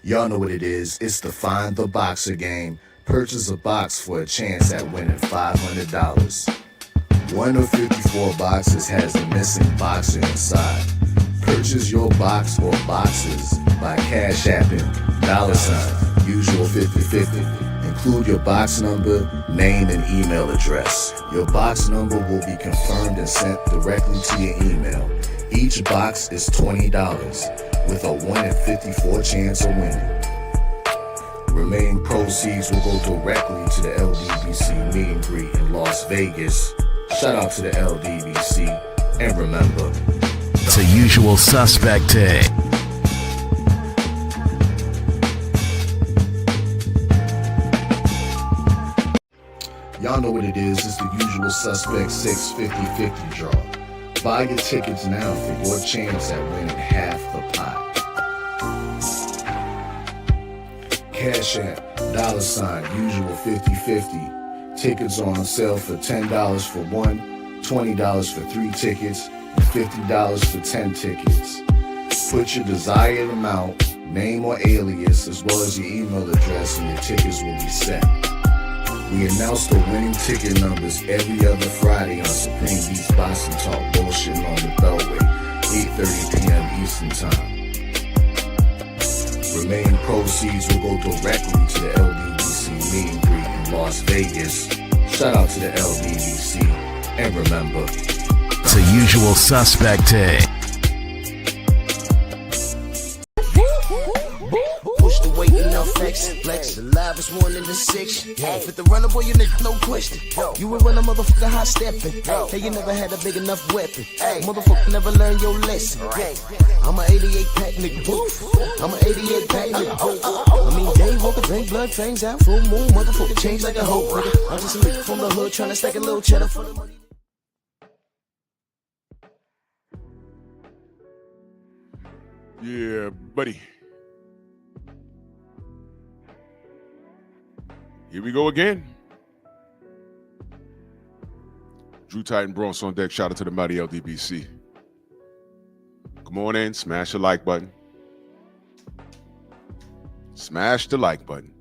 Y'all know what it is. It's the Find the Boxer game. Purchase a box for a chance at winning $500. One of 54 boxes has a missing boxer inside. Purchase your box or boxes by Cash Apping $ usual 50/50. Include your box number, name, and email address. Your box number will be confirmed and sent directly to your email. Each box is $20 with a 1 in 54 chance of winning. Remaining proceeds will go directly to the LDBC meet and greet in Las Vegas. Shout out to the LDBC, and remember, it's a usual suspect day. Y'all know what it is. It's the usual suspect 650-50 draw. Buy your tickets now for your chance at winning half the pot. Cash App, $ usual 50/50. Tickets are on sale for $10 for one, $20 for 3 tickets, and $50 for 10 tickets. Put your desired amount, name or alias, as well as your email address, and your tickets will be set. We announce the winning ticket numbers every other Friday on Supreme Beats Boxing Talk Bullshitting on the Beltway, 8:30 p.m. Eastern Time. Remaining proceeds will go directly to the LDBC meet and greet in Las Vegas. Shout out to the LDBC, and remember, it's a usual suspect day. Push the weight and now flex. Flex alive is 1 in the 6. With the runner boy, you nigga, no question. You will run a motherfucker high stepping. Hey, you never had a big enough weapon. Motherfucker never learned your lesson. I'm a 88 pack nigga. I'm a 88 pack nigga. I mean, day walker, drink blood, fangs out, full moon. Motherfucker change like a hoe, nigga. I'm just a nigga from the hood trying to stack a little cheddar for the money. Yeah, buddy. Here we go again. Drew Titan Bronx on deck. Shout out to the mighty LDBC. Come on in, smash the like button. Smash the like button.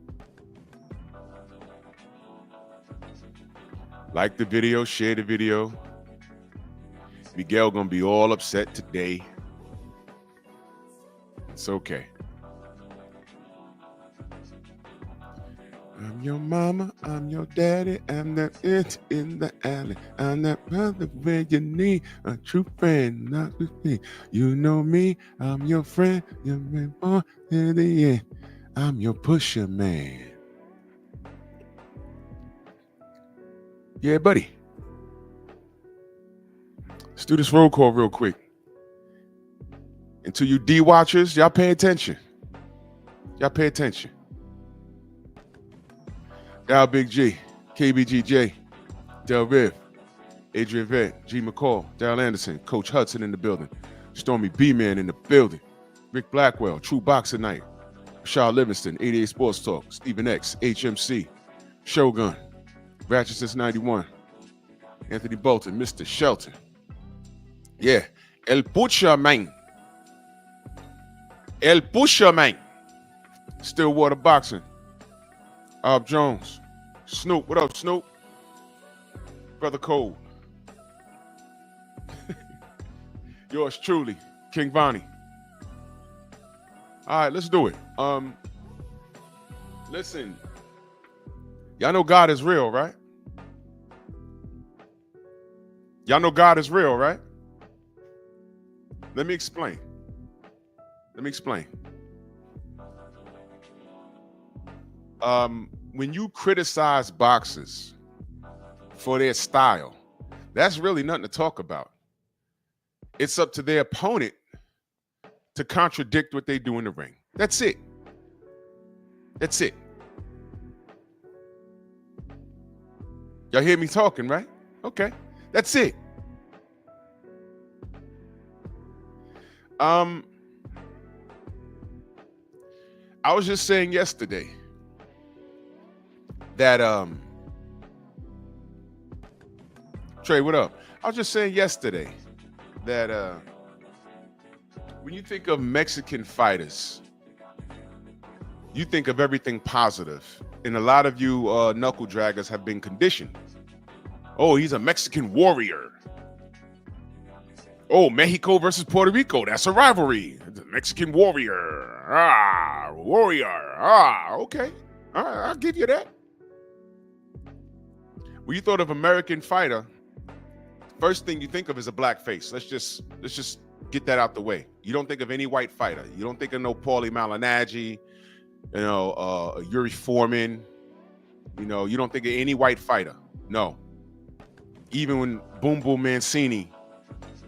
Like the video, share the video. Miguel gonna be all upset today. It's okay. I'm your mama, I'm your daddy, I'm that it in the alley. I'm that brother where you need a true friend, not with me. You know me, I'm your friend, you're my boy in the end. I'm your pusher man. Yeah, buddy. Let's do this roll call real quick. And to you D watchers, y'all pay attention. Y'all pay attention. Dow Big G, KBGJ, Del Riv, Adrian Vet, G McCall, Daryl Anderson, Coach Hudson in the building, Stormy B-Man in the building, Rick Blackwell, True Boxer Night, Rashad Livingston, 88 Sports Talk, Stephen X, HMC, Shogun, Ratchet since 91, Anthony Bolton, Mr. Shelton. Yeah, El Butcher Man. El Butcher Man. Stillwater Boxing. Bob Jones. Snoop. What up, Snoop? Brother Cole. Yours truly, King Vonnie. All right, let's do it. Listen. Y'all know God is real, right? Y'all know God is real, right? Let me explain. When you criticize boxers for their style, that's really nothing to talk about. It's up to their opponent to contradict what they do in the ring. That's it. That's it. Y'all hear me talking, right? Okay. That's it. I was just saying yesterday that Trey, what up? I was just saying yesterday that when you think of Mexican fighters, you think of everything positive. And a lot of you knuckle draggers have been conditioned. Oh, he's a Mexican warrior. Oh, Mexico versus Puerto Rico. That's a rivalry. The Mexican warrior. Warrior. Okay. All right, I'll give you that. When you thought of American fighter, first thing you think of is a black face. Let's just get that out the way. You don't think of any white fighter. You don't think of no Paulie Malignaggi, Yuri Foreman. You don't think of any white fighter. No. Even when Boom Boom Mancini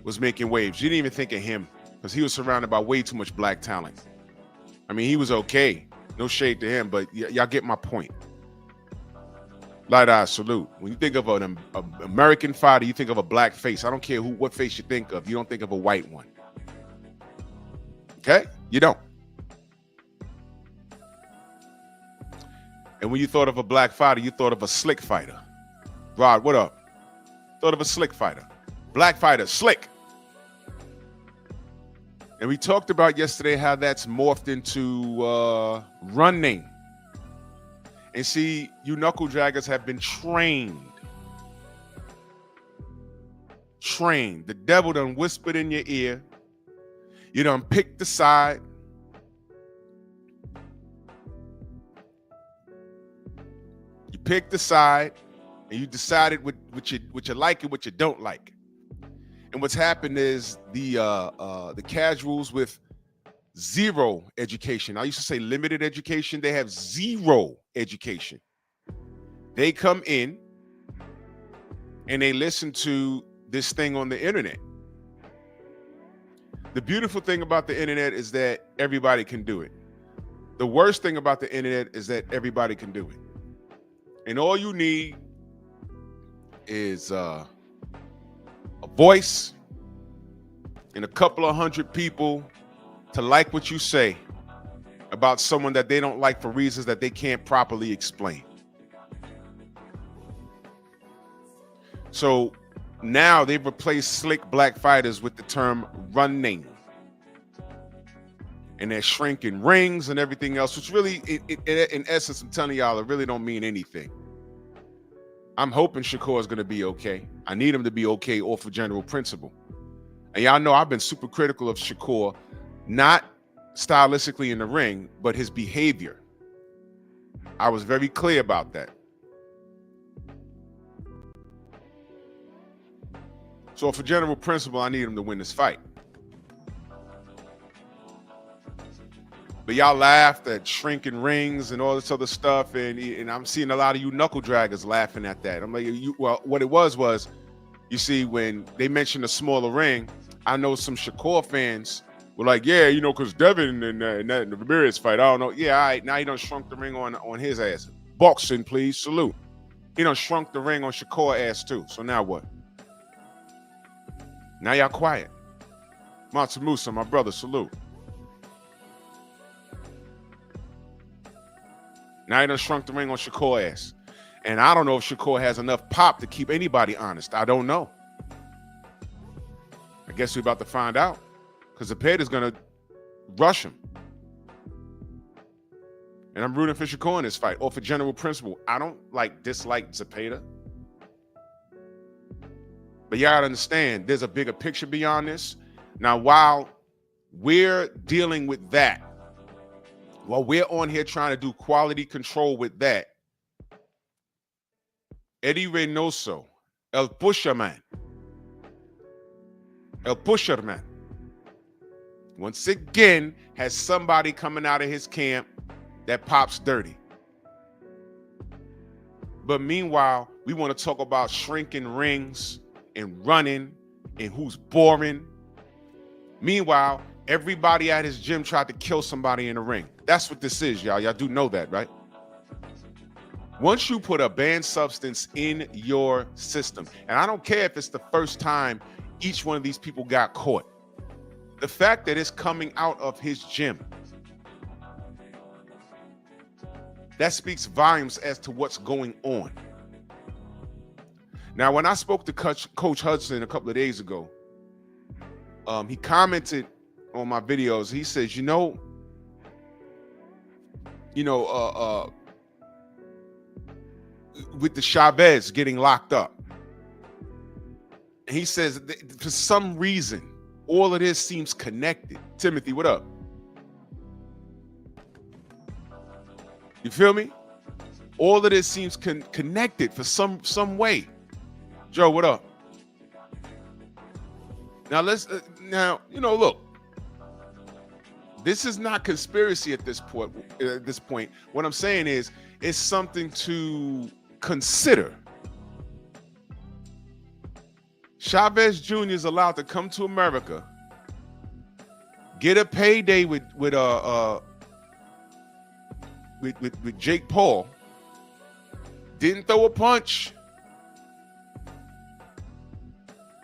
was making waves, you didn't even think of him because he was surrounded by way too much black talent. I mean, he was okay. No shade to him, but y'all get my point. Light eye salute. When you think of an American fighter, you think of a black face. I don't care what face you think of. You don't think of a white one. Okay? You don't. And when you thought of a black fighter, you thought of a slick fighter. Rod, what up? Thought of a slick fighter. Black fighter, slick. And we talked about yesterday how that's morphed into running. And see, you knuckle draggers have been trained. Trained. The devil done whispered in your ear. You done picked the side. You picked the side, and you decided what you like and what you don't like. And what's happened is the casuals with zero education. I used to say limited education. They have zero education. They come in and they listen to this thing on the internet. The beautiful thing about the internet is that everybody can do it. The worst thing about the internet is that everybody can do it. And all you need is a voice and a couple of hundred people to like what you say about someone that they don't like for reasons that they can't properly explain. So now they've replaced slick black fighters with the term running. And they're shrinking rings and everything else, which really, in essence, I'm telling y'all, it really don't mean anything. I'm hoping Shakur is going to be okay. I need him to be okay off of general principle. And y'all know I've been super critical of Shakur, not stylistically in the ring, but his behavior. I was very clear about that. So for general principle, I need him to win this fight. But y'all laughed at shrinking rings and all this other stuff, and I'm seeing a lot of you knuckle draggers laughing at that. I'm like, well, what it was, you see, when they mentioned a smaller ring, I know some Shakur fans were like, yeah, because Devin and the Ramirez fight, I don't know. Yeah, all right, now he done shrunk the ring on his ass. Boxing, please, salute. He done shrunk the ring on Shakur ass too. So now what? Now y'all quiet. Monta Musa, my brother, salute. Now he done shrunk the ring on Shakur ass. And I don't know if Shakur has enough pop to keep anybody honest. I don't know. I guess we're about to find out. Because Zepeda's going to rush him. And I'm rooting for Shakur in this fight. Or for general principle. I don't dislike Zepeda. But y'all gotta understand, there's a bigger picture beyond this. Now, while we're dealing with that, while we're on here trying to do quality control with that, Eddy Reynoso, El Pusherman, once again has somebody coming out of his camp that pops dirty. But meanwhile, we want to talk about shrinking rings and running and who's boring. Meanwhile, everybody at his gym tried to kill somebody in the ring. That's what this is, y'all. Y'all do know that, right? Once you put a banned substance in your system, and I don't care if it's the first time each one of these people got caught, the fact that it's coming out of his gym, that speaks volumes as to what's going on. Now, when I spoke to Coach Hudson a couple of days ago, he commented on my videos. He says, with the Chavez getting locked up. And he says, for some reason, all of this seems connected. Timothy, what up? You feel me? All of this seems connected for some way. Joe, what up? Now look. This is not conspiracy at this point. What I'm saying is, it's something to consider. Chavez Jr. is allowed to come to America, get a payday with Jake Paul, didn't throw a punch.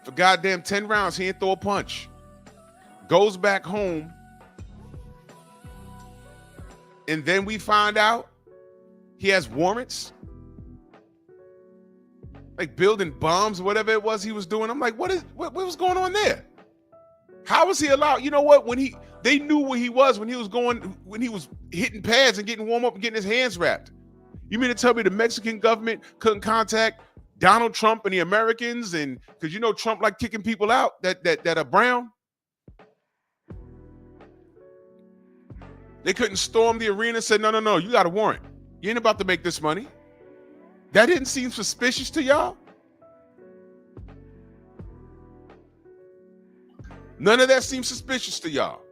For goddamn 10 rounds, he didn't throw a punch. Goes back home, and then we find out he has warrants, like building bombs or whatever it was he was doing. I'm like, what was going on there? How was he allowed? You know what? They knew where he was when he was hitting pads and getting warm up and getting his hands wrapped. You mean to tell me the Mexican government couldn't contact Donald Trump and the Americans, and because Trump like kicking people out that are brown? They couldn't storm the arena and say, no, you got a warrant. You ain't about to make this money. That didn't seem suspicious to y'all? None of that seems suspicious to y'all.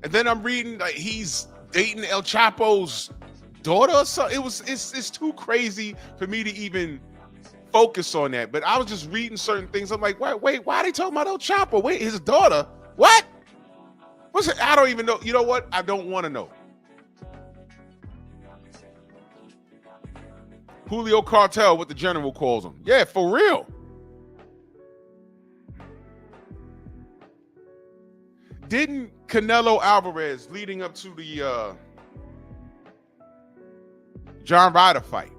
And then I'm reading like he's dating El Chapo's daughter or something. It's too crazy for me to even focus on that. But I was just reading certain things. I'm like, wait, why are they talking about El Chapo? Wait, his daughter? What? What's it? I don't even know. You know what? I don't want to know. Julio Cartel, what the general calls him. Yeah, for real. Didn't Canelo Alvarez, leading up to the John Ryder fight,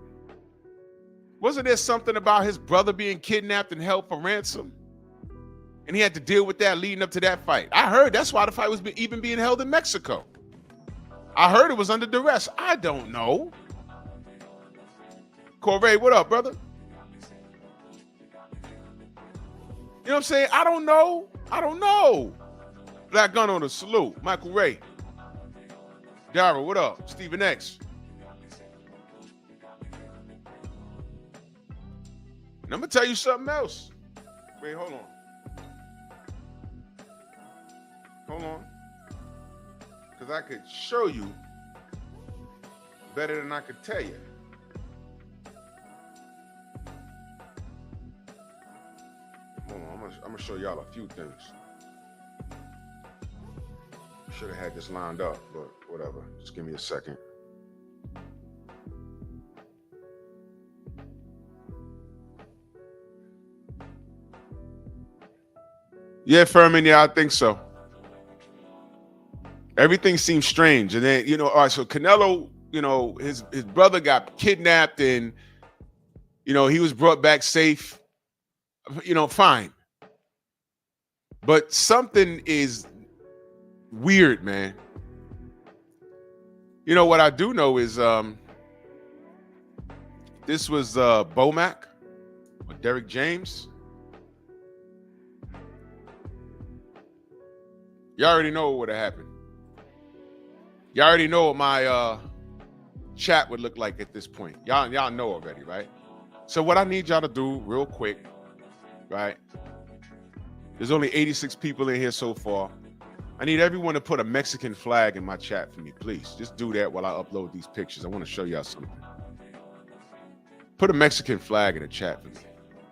wasn't there something about his brother being kidnapped and held for ransom? And he had to deal with that leading up to that fight. I heard that's why the fight was even being held in Mexico. I heard it was under duress. I don't know. Corey, what up, brother? You know what I'm saying? I don't know. Black Gun on the salute. Michael Ray. Dara, what up? Stephen X. And I'm going to tell you something else. Wait, hold on. Because I could show you better than I could tell you. Hold on, I'm going to show y'all a few things. Should have had this lined up, but whatever. Just give me a second. Yeah, Furman, yeah, I think so. Everything seems strange. And then, all right, so Canelo, his brother got kidnapped and, he was brought back safe, fine. But something is weird, man. What I do know is this was Bomac or Derek James. Y'all already know what would have happened. Y'all already know what my chat would look like at this point. Y'all know already, right? So what I need y'all to do real quick, right? There's only 86 people in here so far. I need everyone to put a Mexican flag in my chat for me, please. Just do that while I upload these pictures. I want to show y'all something. Put a Mexican flag in the chat for me.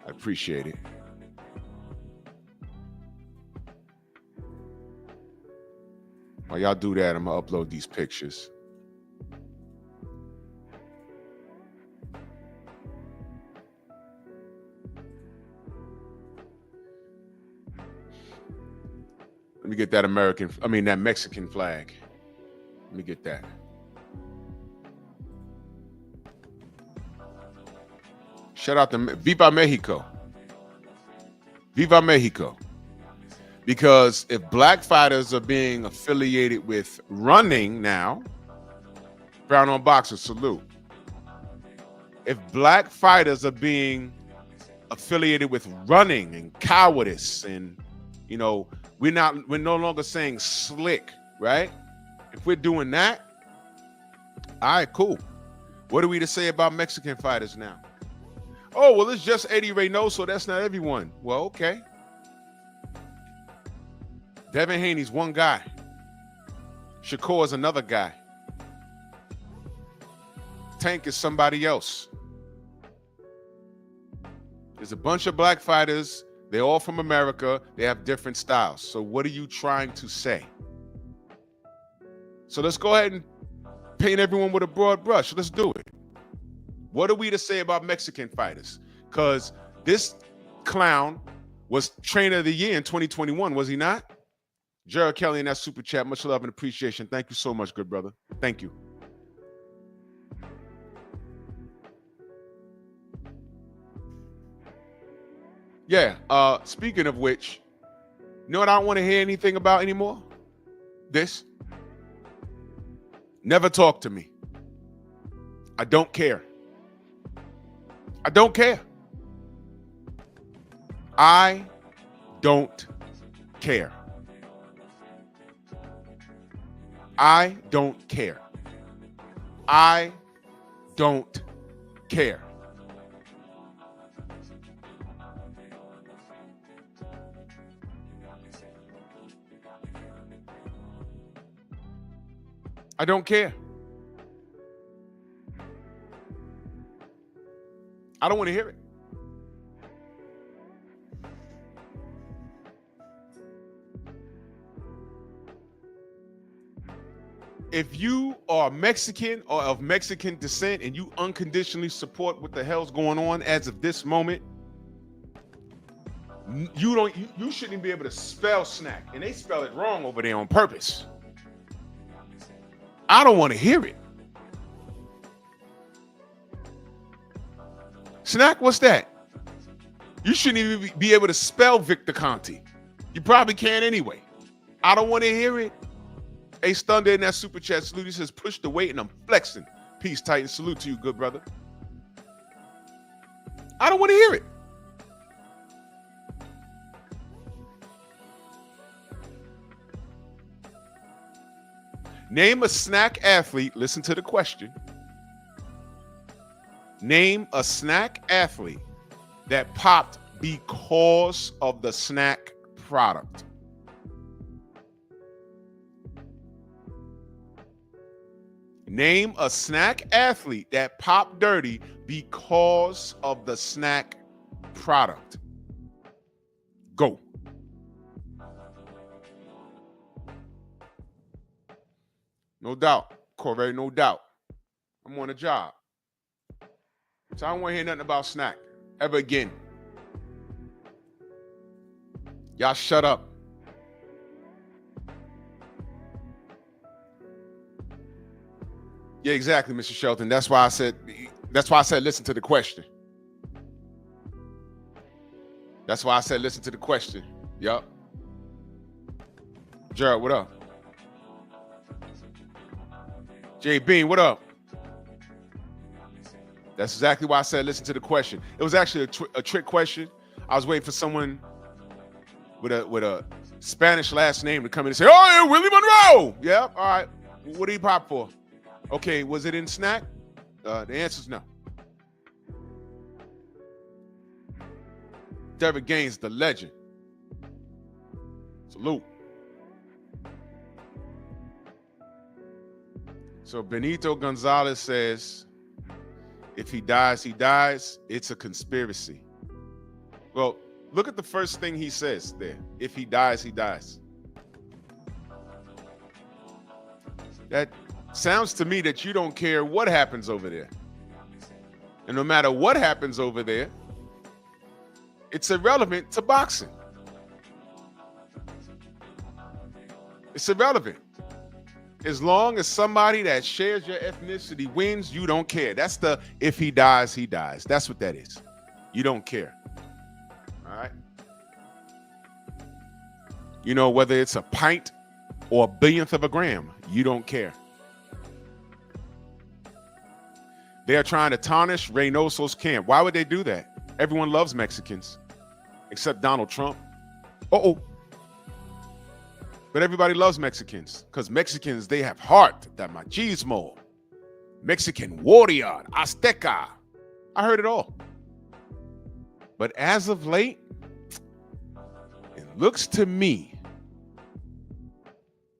I appreciate it. While y'all do that, I'm going to upload these pictures. Let me get that that Mexican flag. Let me get that. Shout out to Viva Mexico. Viva Mexico. Because if black fighters are being affiliated with running now, Brown on Boxer, salute. If black fighters are being affiliated with running and cowardice, and we're no longer saying slick, right? If we're doing that, all right, cool. What are we to say about Mexican fighters now? Oh, well, it's just Eddy Reynoso. That's not everyone. Well, okay. Devin Haney's one guy. Shakur is another guy. Tank is somebody else. There's a bunch of black fighters. They're all from America. They have different styles. So what are you trying to say? So let's go ahead and paint everyone with a broad brush. Let's do it. What are we to say about Mexican fighters? Because this clown was trainer of the year in 2021, was he not? Gerald Kelly in that super chat. Much love and appreciation. Thank you so much, good brother. Thank you. Yeah. Speaking of which, you know what I don't want to hear anything about anymore? This. Never talk to me. I don't care. I don't care. I don't care. I don't care. I don't care. I don't care. I don't want to hear it. If you are Mexican or of Mexican descent and you unconditionally support what the hell's going on as of this moment, you shouldn't even be able to spell snack, and they spell it wrong over there on purpose. I don't want to hear it. Snack, what's that? You shouldn't even be able to spell Victor Conti. You probably can anyway. I don't want to hear it. Hey, Thunder in that super chat salute. He says, push the weight and I'm flexing. Peace, Titan. Salute to you, good brother. I don't want to hear it. Name a snack athlete. Listen to the question. Name a snack athlete that popped because of the snack product. Name a snack athlete that popped dirty because of the snack product. Go. No doubt, Corey, no doubt. I'm on a job. So I don't want to hear nothing about snack ever again. Y'all shut up. Yeah, exactly, Mr. Shelton. That's why I said listen to the question. That's why I said listen to the question. Yup. Gerald, what up? Jay Bean, what up? That's exactly why I said listen to the question. It was actually a trick question. I was waiting for someone with a Spanish last name to come in and say, "Oh, yeah, Willie Monroe." Yeah, all right. What did he pop for? Okay, was it in snack? The answer's no. Derek Gaines, the legend. Salute. So Benito Gonzalez says, if he dies, he dies. It's a conspiracy. Well, look at the first thing he says there. If he dies, he dies. That sounds to me that you don't care what happens over there. And no matter what happens over there, it's irrelevant to boxing. It's irrelevant. As long as somebody that shares your ethnicity wins, you don't care. That's the if he dies, he dies. That's what that is. You don't care. All right? You know, whether it's a pint or a billionth of a gram, you don't care. They are trying to tarnish Reynoso's camp. Why would they do that? Everyone loves Mexicans, except Donald Trump. Uh-oh. But everybody loves Mexicans because Mexicans, they have heart, that machismo, Mexican warrior, Azteca. I heard it all. But as of late, it looks to me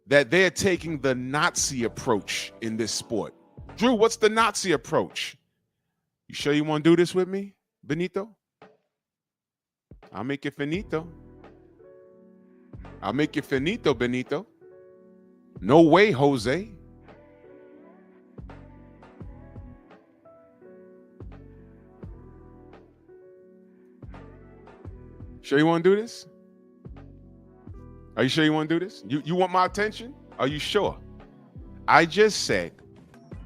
that they're taking the Nazi approach in this sport. Drew, what's the Nazi approach? You sure you want to do this with me, Benito? I'll make it finito. I'll make it finito, Benito. No way, Jose. Sure you want to do this? Are you sure you want to do this? You want my attention? Are you sure? I just said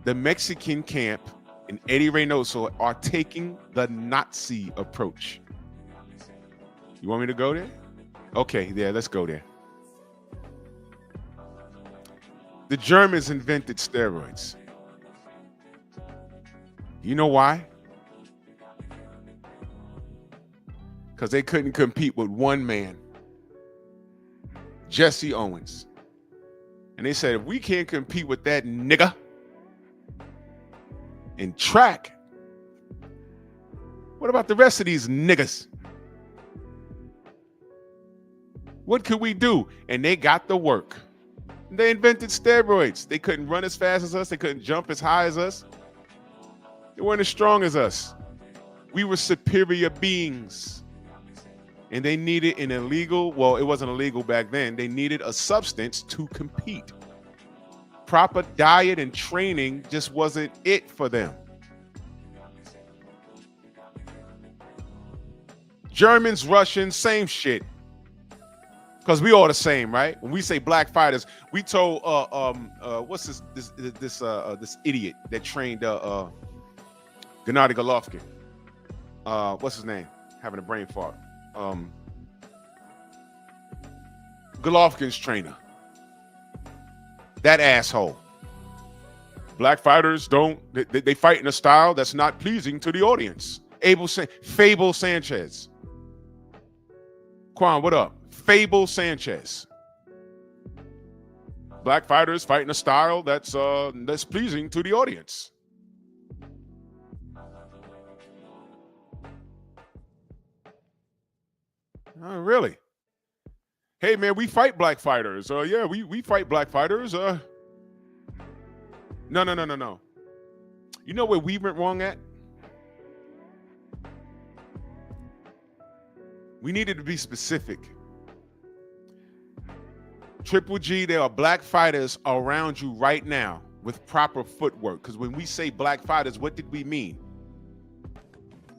the Mexican camp and Eddy Reynoso are taking the Nazi approach. You want me to go there? Okay, yeah, let's go there. The Germans invented steroids. You know why? Because they couldn't compete with one man, Jesse Owens. And they said, if we can't compete with that nigga in track, what about the rest of these niggas? What could we do? And they got the work. They invented steroids. They couldn't run as fast as us. They couldn't jump as high as us. They weren't as strong as us. We were superior beings. And they needed an illegal, well, it wasn't illegal back then. They needed a substance to compete. Proper diet and training just wasn't it for them. Germans, Russians, same shit. Because we all the same, right? When we say black fighters, we told what's this idiot that trained Gennady Golovkin. What's his name? Having a brain fart. Golovkin's trainer. That asshole. Black fighters they fight in a style that's not pleasing to the audience. Fable Sanchez. Quan, what up? Fable Sanchez. Black fighters fight in a style that's pleasing to the audience. Oh, really? Hey, man, we fight black fighters. Yeah, we fight black fighters. No. You know where we went wrong at? We needed to be specific. Triple G, there are black fighters around you right now with proper footwork. Because when we say black fighters, what did we mean?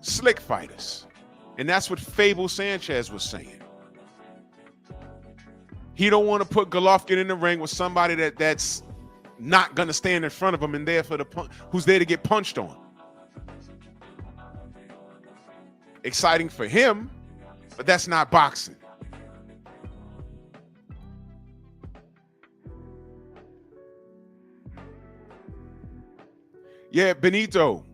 Slick fighters. And that's what Fable Sanchez was saying. He don't want to put Golovkin in the ring with somebody that's not going to stand in front of him and there for who's there to get punched on. Exciting for him, but that's not boxing. Yeah, Benito,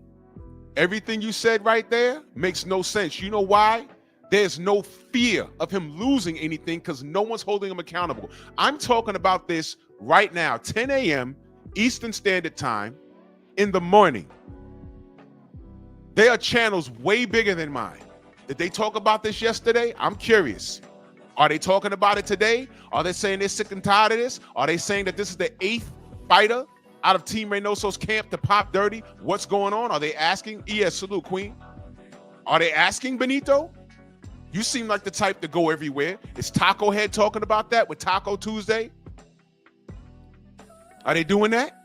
everything you said right there makes no sense. You know why? There's no fear of him losing anything because no one's holding him accountable. I'm talking about this right now, 10 a.m. Eastern Standard Time in the morning. There are channels way bigger than mine. Did they talk about this yesterday? I'm curious. Are they talking about it today? Are they saying they're sick and tired of this? Are they saying that this is the 8th fighter out of Team Reynoso's camp to pop dirty? What's going on? Are they asking? Yes, salute, Queen. Are they asking, Benito? You seem like the type to go everywhere. Is Taco Head talking about that with Taco Tuesday? Are they doing that?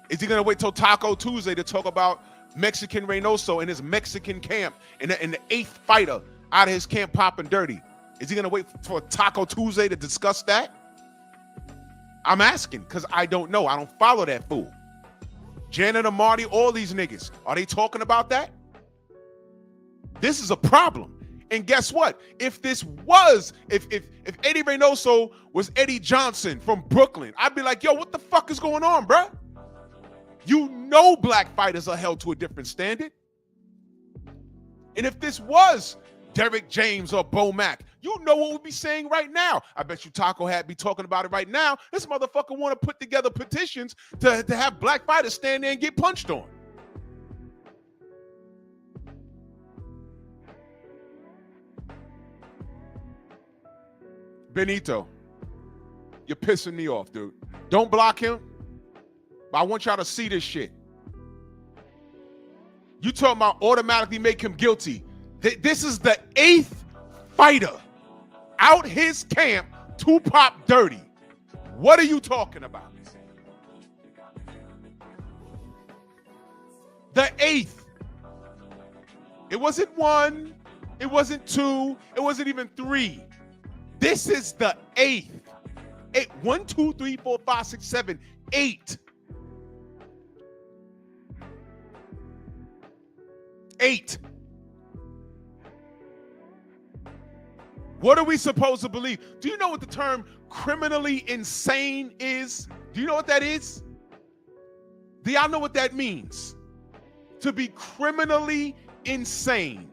Is he going to wait till Taco Tuesday to talk about Mexican Reynoso and his Mexican camp and the 8th fighter out of his camp popping dirty? Is he going to wait for Taco Tuesday to discuss that? I'm asking because I don't know. I don't follow that fool. Janet and Marty, all these niggas, are they talking about that? This is a problem. And guess what? If Eddy Reynoso was Eddie Johnson from Brooklyn, I'd be like, yo, what the fuck is going on, bruh? You know black fighters are held to a different standard. And if this was Derek James or Bo Mack, you know what we'd be saying right now. I bet you Taco Hat be talking about it right now. This motherfucker want to put together petitions to have black fighters stand there and get punched on. Benito, you're pissing me off, dude. Don't block him. But I want y'all to see this shit. You talking about automatically make him guilty. This is the 8th fighter out his camp to pop dirty. What are you talking about? The 8th. It wasn't 1. It wasn't 2. It wasn't even 3. This is the 8th. 1, 2, 3, 4, 5, 6, 7, 8. 8. What are we supposed to believe? Do you know what the term criminally insane is? Do you know what that is? Do y'all know what that means? To be criminally insane.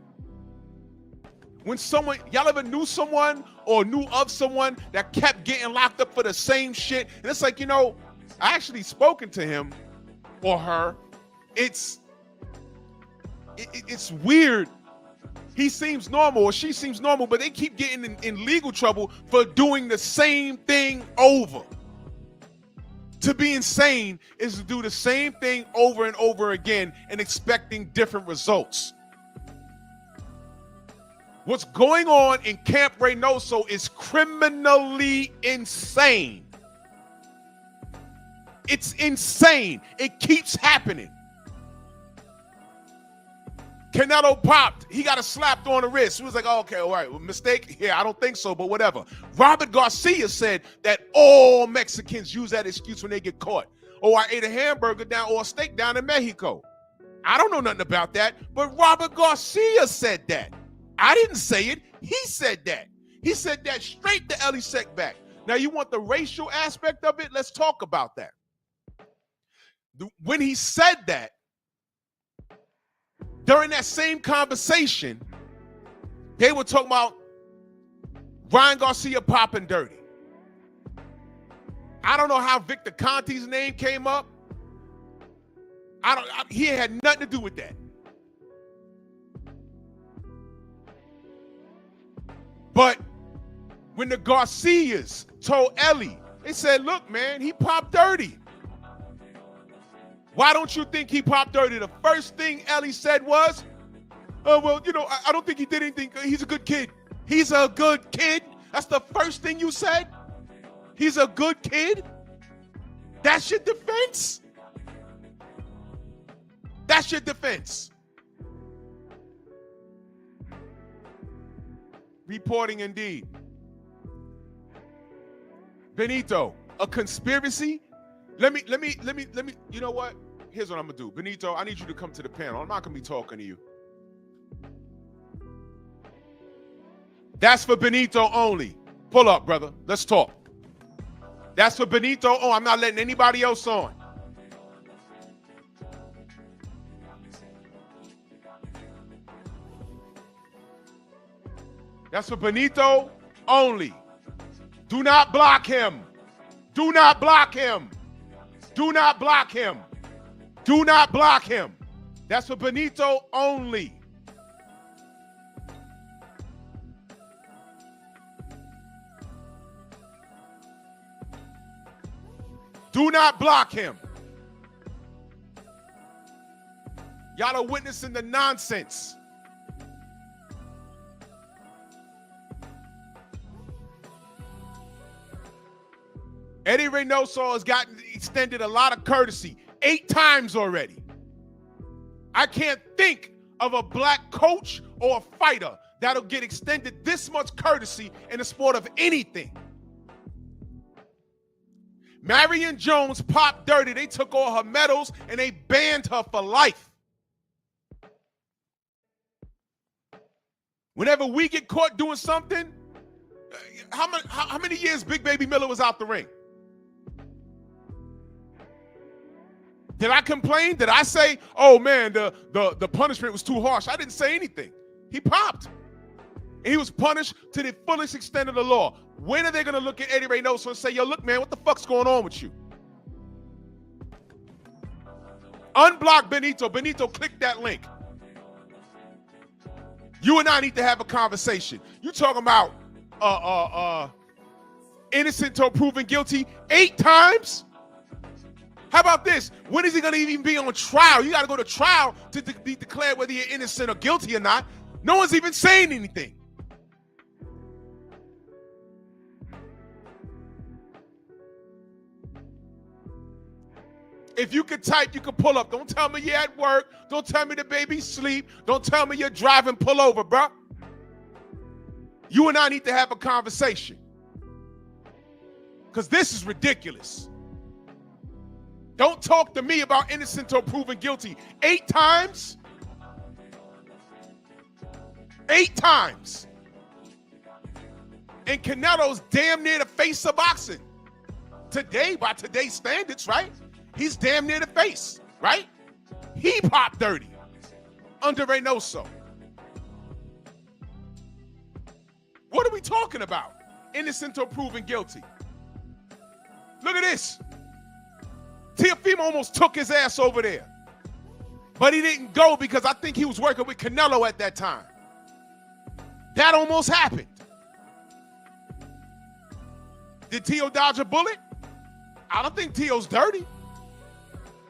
When someone, y'all ever knew someone or knew of someone that kept getting locked up for the same shit? And it's like, you know, I actually spoken to him or her. It's weird. He seems normal or she seems normal, but they keep getting in legal trouble for doing the same thing over. To be insane is to do the same thing over and over again and expecting different results. What's going on in Camp Reynoso is criminally insane. It's insane. It keeps happening. Canelo popped. He got a slapped on the wrist. He was like, oh, okay, all right, well, mistake? Yeah, I don't think so, but whatever. Robert Garcia said that all Mexicans use that excuse when they get caught. Oh, I ate a hamburger down or a steak down in Mexico. I don't know nothing about that, but Robert Garcia said that. I didn't say it. He said that. He said that straight to Ellie Seckback. Now, you want the racial aspect of it? Let's talk about that. When he said that, during that same conversation, they were talking about Ryan Garcia popping dirty. I don't know how Victor Conti's name came up. He had nothing to do with that. But when the Garcias told Ellie, they said, look, man, he popped dirty. Why don't you think he popped dirty? The first thing Ellie said was, oh, well, you know, I don't think he did anything. He's a good kid. He's a good kid. That's the first thing you said? He's a good kid? That's your defense? That's your defense. Reporting indeed. Benito, a conspiracy? Let me, you know what? Here's what I'm gonna do. Benito, I need you to come to the panel. I'm not gonna be talking to you. That's for Benito only. Pull up, brother. Let's talk. That's for Benito. Oh, I'm not letting anybody else on. That's for Benito only. Do not block him. Do not block him. Do not block him. Do not block him. That's for Benito only. Do not block him. Y'all are witnessing the nonsense. Eddy Reynoso has gotten extended a lot of courtesy 8 times already. I can't think of a black coach or a fighter that'll get extended this much courtesy in the sport of anything. Marion Jones popped dirty. They took all her medals and they banned her for life. Whenever we get caught doing something, how many years Big Baby Miller was out the ring? Did I complain? Did I say, oh man, the punishment was too harsh? I didn't say anything. He popped. And he was punished to the fullest extent of the law. When are they going to look at Eddy Reynoso and say, yo, look, man, what the fuck's going on with you? Unblock Benito. Benito, click that link. You and I need to have a conversation. You talking about innocent till proven guilty 8 times? How about this? When is he going to even be on trial? You got to go to trial to be declared whether you're innocent or guilty or not. No one's even saying anything. If you could type, you could pull up. Don't tell me you're at work. Don't tell me the baby's sleep. Don't tell me you're driving. Pull over, bro. You and I need to have a conversation. Because this is ridiculous. Don't talk to me about innocent or proven guilty 8 times. 8 times. And Canelo's damn near the face of boxing. Today, by today's standards, right? He's damn near the face, right? He popped 30 under Reynoso. What are we talking about? Innocent or proven guilty. Look at this. Teofimo almost took his ass over there. But he didn't go because I think he was working with Canelo at that time. That almost happened. Did Teo dodge a bullet? I don't think Teo's dirty.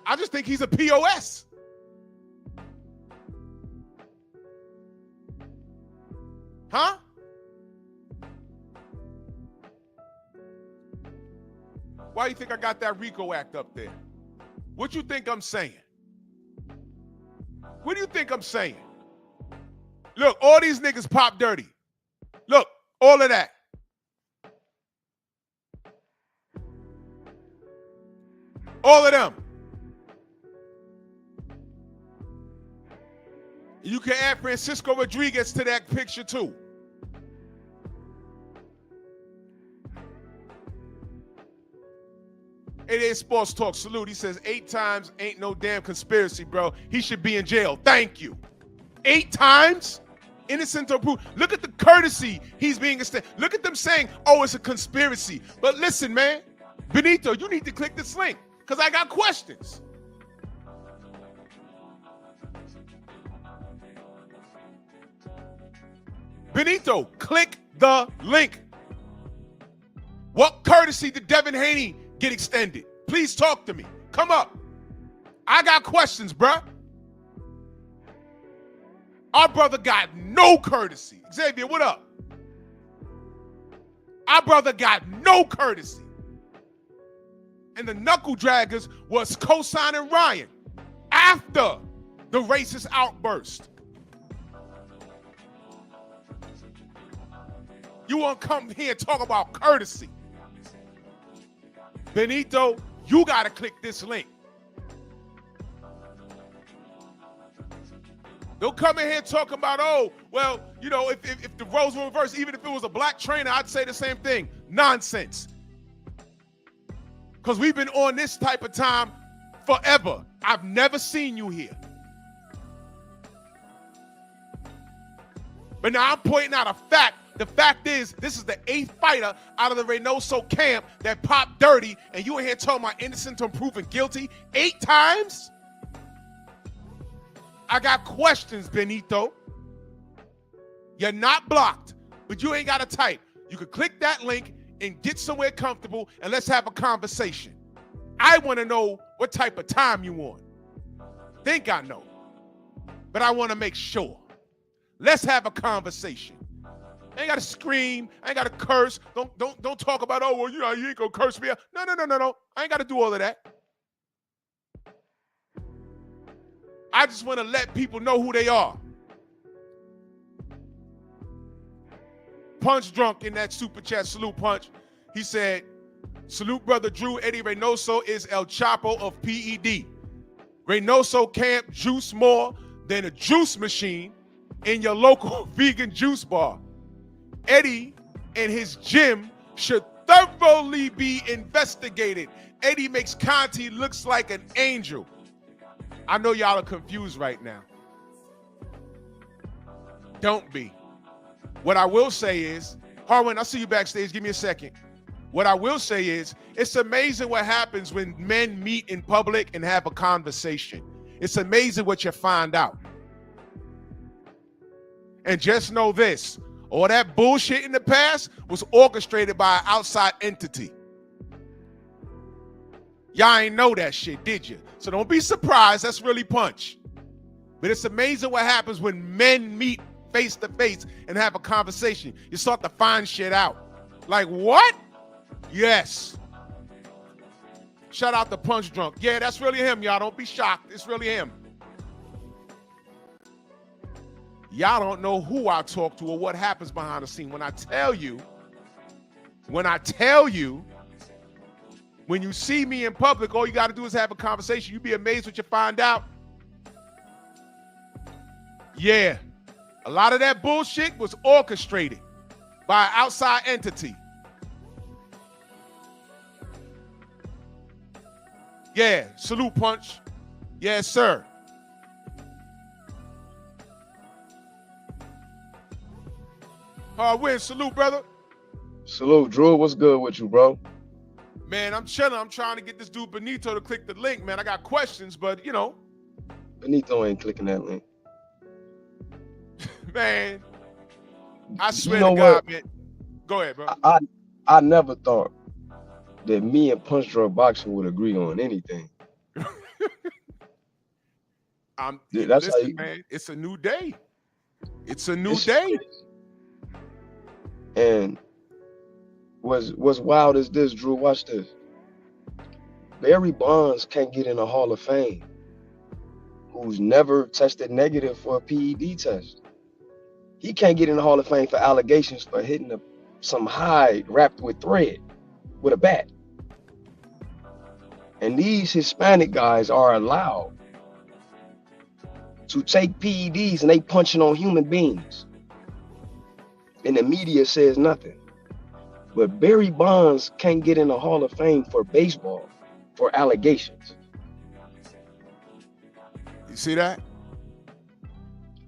I just think he's a POS. Huh? Why do you think I got that RICO Act up there? What you think I'm saying? What do you think I'm saying? Look, all these niggas pop dirty. Look, all of that. All of them. You can add Francisco Rodriguez to that picture too. It is Sports Talk. Salute. He says 8 times ain't no damn conspiracy, bro. He should be in jail. Thank you. 8 times? Innocent or proven. Look at the courtesy he's being extended. Look at them saying, oh, it's a conspiracy. But listen, man. Benito, you need to click this link because I got questions. Benito, click the link. What courtesy did Devin Haney get extended? Please talk to me. Come up. I got questions, bruh. Our brother got no courtesy. Xavier, what up? Our brother got no courtesy. And the knuckle draggers was co-signing Ryan after the racist outburst. You want to come here and talk about courtesy. Benito, you got to click this link. Don't come in here talking about, oh, well, you know, if the roles were reversed, even if it was a black trainer, I'd say the same thing. Nonsense. Because we've been on this type of time forever. I've never seen you here. But now I'm pointing out a fact. The fact is, this is the 8th fighter out of the Reynoso camp that popped dirty, and you in here talking about innocent until proven guilty 8 times? I got questions, Benito. You're not blocked, but you ain't got to type. You can click that link and get somewhere comfortable, and let's have a conversation. I want to know what type of time you want. Think I know, but I want to make sure. Let's have a conversation. I ain't got to scream. I ain't got to curse. Don't talk about, oh, well, you know, you ain't going to curse me out. No. I ain't got to do all of that. I just want to let people know who they are. Punch Drunk in that super chat, salute Punch. He said, salute brother Drew. Eddy Reynoso is El Chapo of PED. Reynoso camp juice more than a juice machine. in your local vegan juice bar. Eddy and his gym should thoroughly be investigated. Eddy makes Conti looks like an angel. I know y'all are confused right now. Don't be. What I will say is, Harwin, I'll see you backstage. Give me a second. What I will say is, it's amazing what happens when men meet in public and have a conversation. It's amazing what you find out. And just know this, all that bullshit in the past was orchestrated by an outside entity. Y'all ain't know that shit, did you? So don't be surprised, that's really punch. But it's amazing what happens when men meet face to face and have a conversation. You start to find shit out. Like, what? Yes. Shout out to Punch Drunk. Yeah, that's really him, y'all. Don't be shocked. It's really him. Y'all don't know who I talk to or what happens behind the scene. When I tell you, when you see me in public, all you got to do is have a conversation. You'd be amazed what you find out. Yeah, a lot of that bullshit was orchestrated by an outside entity. Yeah, salute, Punch. Yes, sir. Win, salute, brother. Salute, Drew. What's good with you, bro? Man, I'm chilling. I'm trying to get this dude Benito to click the link, man. I got questions, but you know. Benito ain't clicking that link. Man, I swear You know to God, what? man. Go ahead, bro. I never thought that me and Punch Drunk Boxing would agree on anything. Listen, That's how you, man, it's a new day. It's a new it's day. And what's wild is this, Drew. Watch this. Barry Bonds can't get in the Hall of Fame, who's never tested negative for a PED test. He can't get in the Hall of Fame for allegations for hitting some hide wrapped with thread with a bat. And these Hispanic guys are allowed to take PEDs and they punching on human beings. And the media says nothing. But Barry Bonds can't get in the Hall of Fame for baseball for allegations. You see that?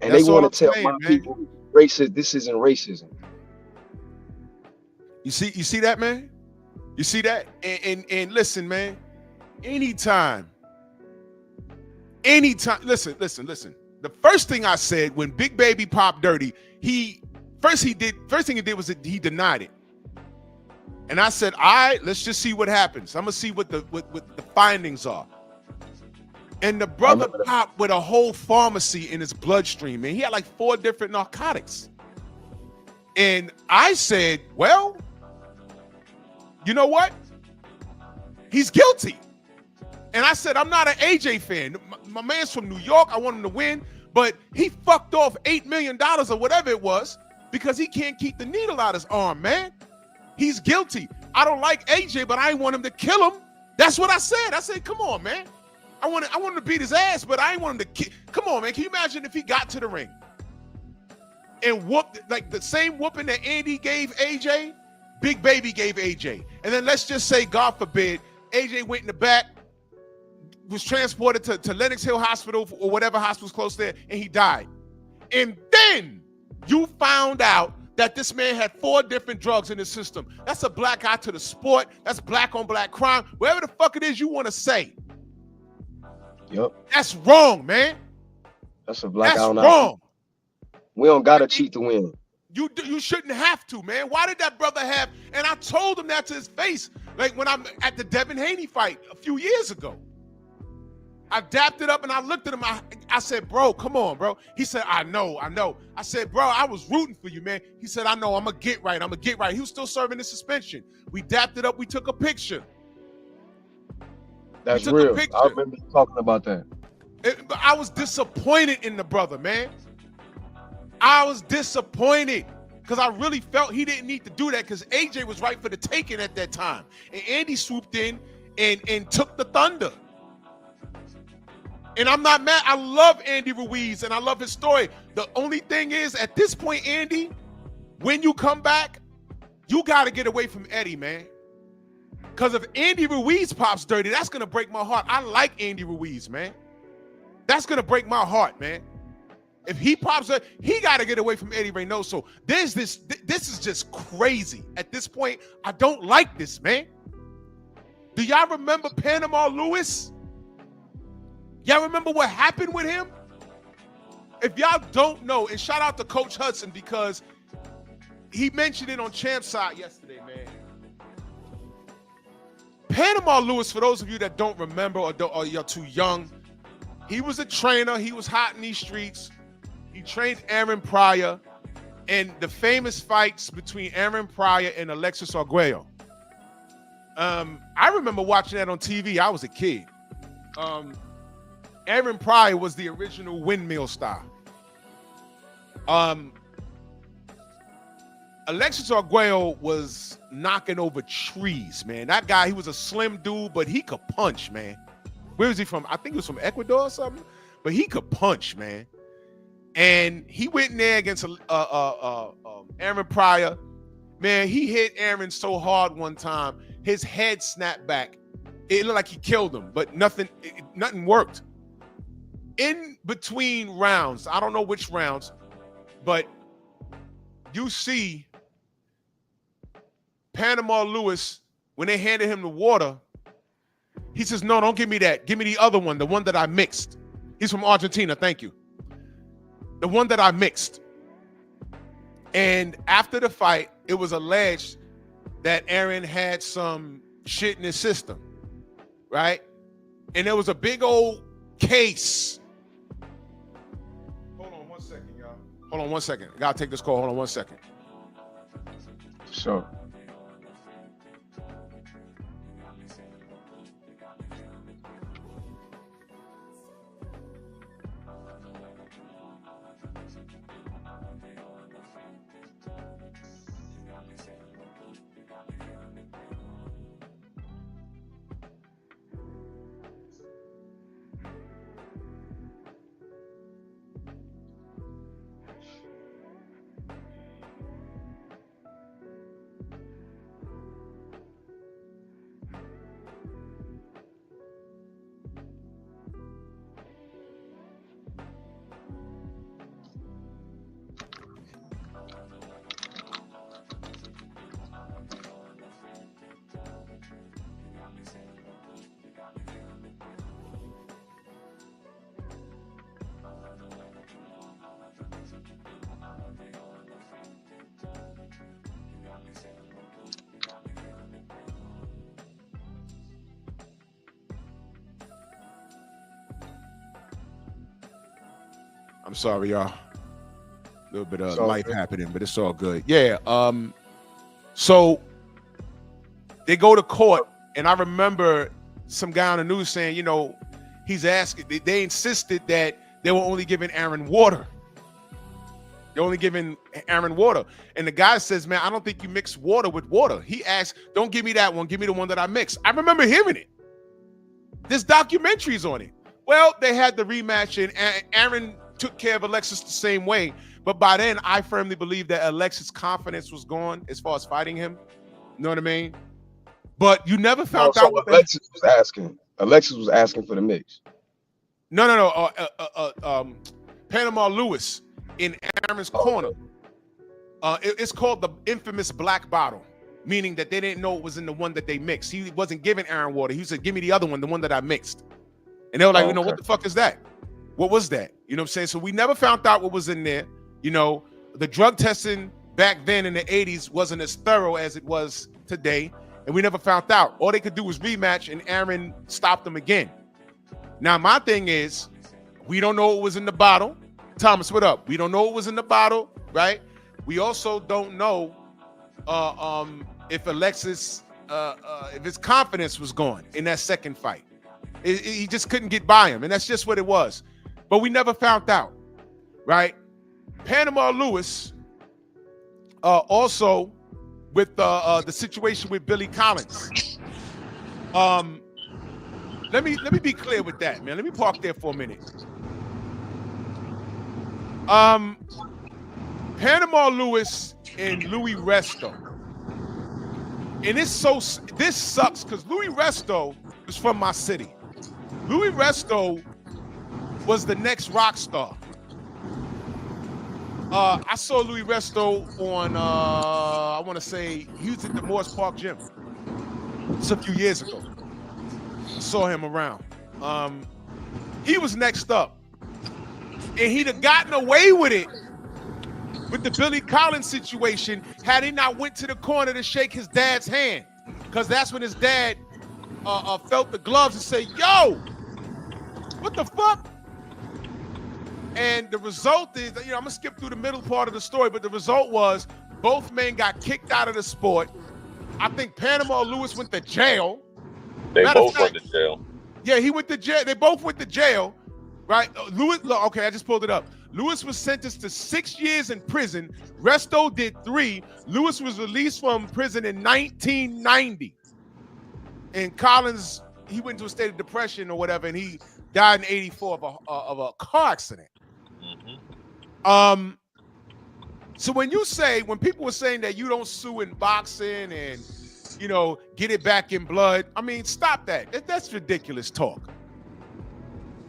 And That's they all want I'm to tell saying, my man. people, racist, this isn't racism. You see that, man? You see that? And listen, man. Anytime. Listen. The first thing I said when Big Baby popped dirty, first thing he did was he denied it. And I said, all right, let's just see what happens. I'm gonna see what the findings are. And the brother popped with a whole pharmacy in his bloodstream, man. He had like 4 different narcotics. And I said, well, you know what? He's guilty. And I said, I'm not an AJ fan. My man's from New York. I want him to win. But he fucked off $8 million or whatever it was because he can't keep the needle out his arm, man. He's guilty. I don't like AJ, but I ain't want him to kill him. That's what I said. I said, come on, man. I want him to beat his ass, but I ain't want him to kill. Come on, man. Can you imagine if he got to the ring and whooped, like the same whooping that Andy gave AJ, Big Baby gave AJ. And then let's just say, God forbid, AJ went in the back, was transported to Lenox Hill Hospital or whatever hospital's close there, and he died. And then you found out that this man had 4 different drugs in his system. That's a black eye to the sport. That's black on black crime. Whatever the fuck it is you want to say. Yep. That's wrong, man. That's a black That's eye. wrong. We don't gotta cheat to win. You shouldn't have to, man. Why did that brother have? And I told him that to his face, like when I'm at the Devin Haney fight a few years ago. I dapped it up and I looked at him. I said, bro, come on, bro. He said, I know. I said, bro, I was rooting for you, man. He said, I know. I'm going to get right. He was still serving the suspension. We dapped it up. We took a picture. That's real. I remember you talking about that. But I was disappointed in the brother, man. I was disappointed because I really felt he didn't need to do that because AJ was right for the taking at that time. And Andy swooped in and took the thunder. And I'm not mad. I love Andy Ruiz and I love his story. The only thing is, at this point, Andy, when you come back, you got to get away from Eddie, man. Because if Andy Ruiz pops dirty, that's going to break my heart. I like Andy Ruiz, man. That's going to break my heart, man. If he pops dirty, he got to get away from Eddie Reynoso. This is just crazy. At this point, I don't like this, man. Do y'all remember Panama Lewis? Y'all remember what happened with him? If y'all don't know, and shout out to Coach Hudson because he mentioned it on Champ Side yesterday, man. Panama Lewis, for those of you that don't remember or you're too young, he was a trainer. He was hot in these streets. He trained Aaron Pryor and the famous fights between Aaron Pryor and Alexis Arguello. I remember watching that on TV. I was a kid. Aaron Pryor was the original windmill star. Alexis Arguello was knocking over trees, man. That guy, he was a slim dude, but he could punch, man. Where was he from? I think he was from Ecuador or something, but he could punch, man. And he went in there against Aaron Pryor. Man, he hit Aaron so hard one time, his head snapped back. It looked like he killed him, but nothing worked. In between rounds, I don't know which rounds, but you see Panama Lewis, when they handed him the water, he says, no, don't give me that. Give me the other one, the one that I mixed. He's from Argentina, thank you. The one that I mixed. And after the fight, it was alleged that Aaron had some shit in his system, right? And there was a big old case. Hold on one second, y'all. Hold on one second. I gotta take this call. Hold on one second. Sure. I'm sorry, y'all. A little bit of life happening, but it's all good. Yeah. So they go to court, and I remember some guy on the news saying, you know, he's asking. They insisted that they were only giving Aaron water. They're only giving Aaron water, and the guy says, "Man, I don't think you mix water with water." He asked, "Don't give me that one. Give me the one that I mixed." I remember hearing it. There's documentaries on it. Well, they had the rematch, and Aaron took care of Alexis the same way. But by then, I firmly believe that Alexis' confidence was gone as far as fighting him. You know what I mean? But you never found out what Alexis was asking. Alexis was asking for the mix. No. Panama Lewis in Aaron's corner. It's called the infamous black bottle, meaning that they didn't know it was in the one that they mixed. He wasn't giving Aaron water. He said, "Give me the other one, the one that I mixed." And they were like, what the fuck is that? What was that? You know what I'm saying? So we never found out what was in there. You know, the drug testing back then in the 80s wasn't as thorough as it was today. And we never found out. All they could do was rematch, and Aaron stopped them again. Now, my thing is, we don't know what was in the bottle. Thomas, what up? We don't know what was in the bottle, right? We also don't know if Alexis, if his confidence was gone in that second fight. He just couldn't get by him, and that's just what it was. But we never found out, right? Panama Lewis, also with the situation with Billy Collins. let me be clear with that, man. Let me park there for a minute. Panama Lewis and Louis Resto. And this sucks because Louis Resto is from my city. Louis Resto was the next rock star. I saw Louis Resto on, I want to say, he was at the Morris Park Gym. It's a few years ago. I saw him around. He was next up. And he'd have gotten away with it with the Billy Collins situation had he not went to the corner to shake his dad's hand. Because that's when his dad felt the gloves and said, yo, what the fuck? And the result is, I'm going to skip through the middle part of the story, but the result was both men got kicked out of the sport. I think Panama Lewis went to jail. They both went to jail. Yeah, he went to jail. They both went to jail, right? Lewis, okay, I just pulled it up. Lewis was sentenced to 6 years in prison. Resto did 3. Lewis was released from prison in 1990. And Collins, he went into a state of depression or whatever, and he died in 84 of a car accident. Mm-hmm. So when people were saying that you don't sue in boxing and, get it back in blood, I mean, stop that. That's ridiculous talk.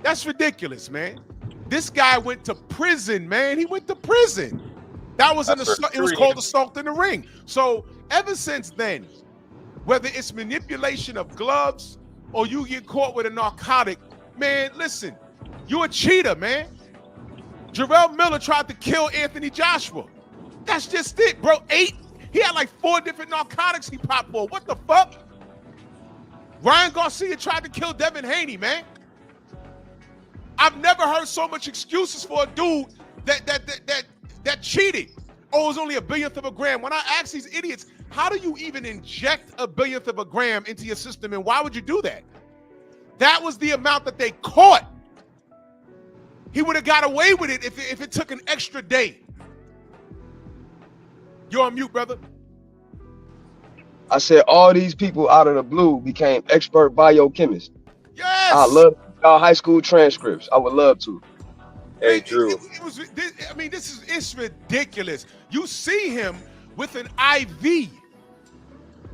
That's ridiculous, man. This guy went to prison, man. He went to prison. That was it was called assault in the ring. So ever since then, whether it's manipulation of gloves or you get caught with a narcotic, man, listen, you're a cheater, man. Jarrell Miller tried to kill Anthony Joshua. That's just it, bro. He had like 4 different narcotics he popped for. What the fuck? Ryan Garcia tried to kill Devin Haney, man. I've never heard so much excuses for a dude that cheated. Oh, it was only a billionth of a gram. When I ask these idiots, how do you even inject a billionth of a gram into your system, and why would you do that? That was the amount that they caught. He would have got away with it if it took an extra day. You're on mute, brother. I said all these people out of the blue became expert biochemists. Yes. I love our high school transcripts. I would love to. Hey, Drew. It's ridiculous. You see him with an IV.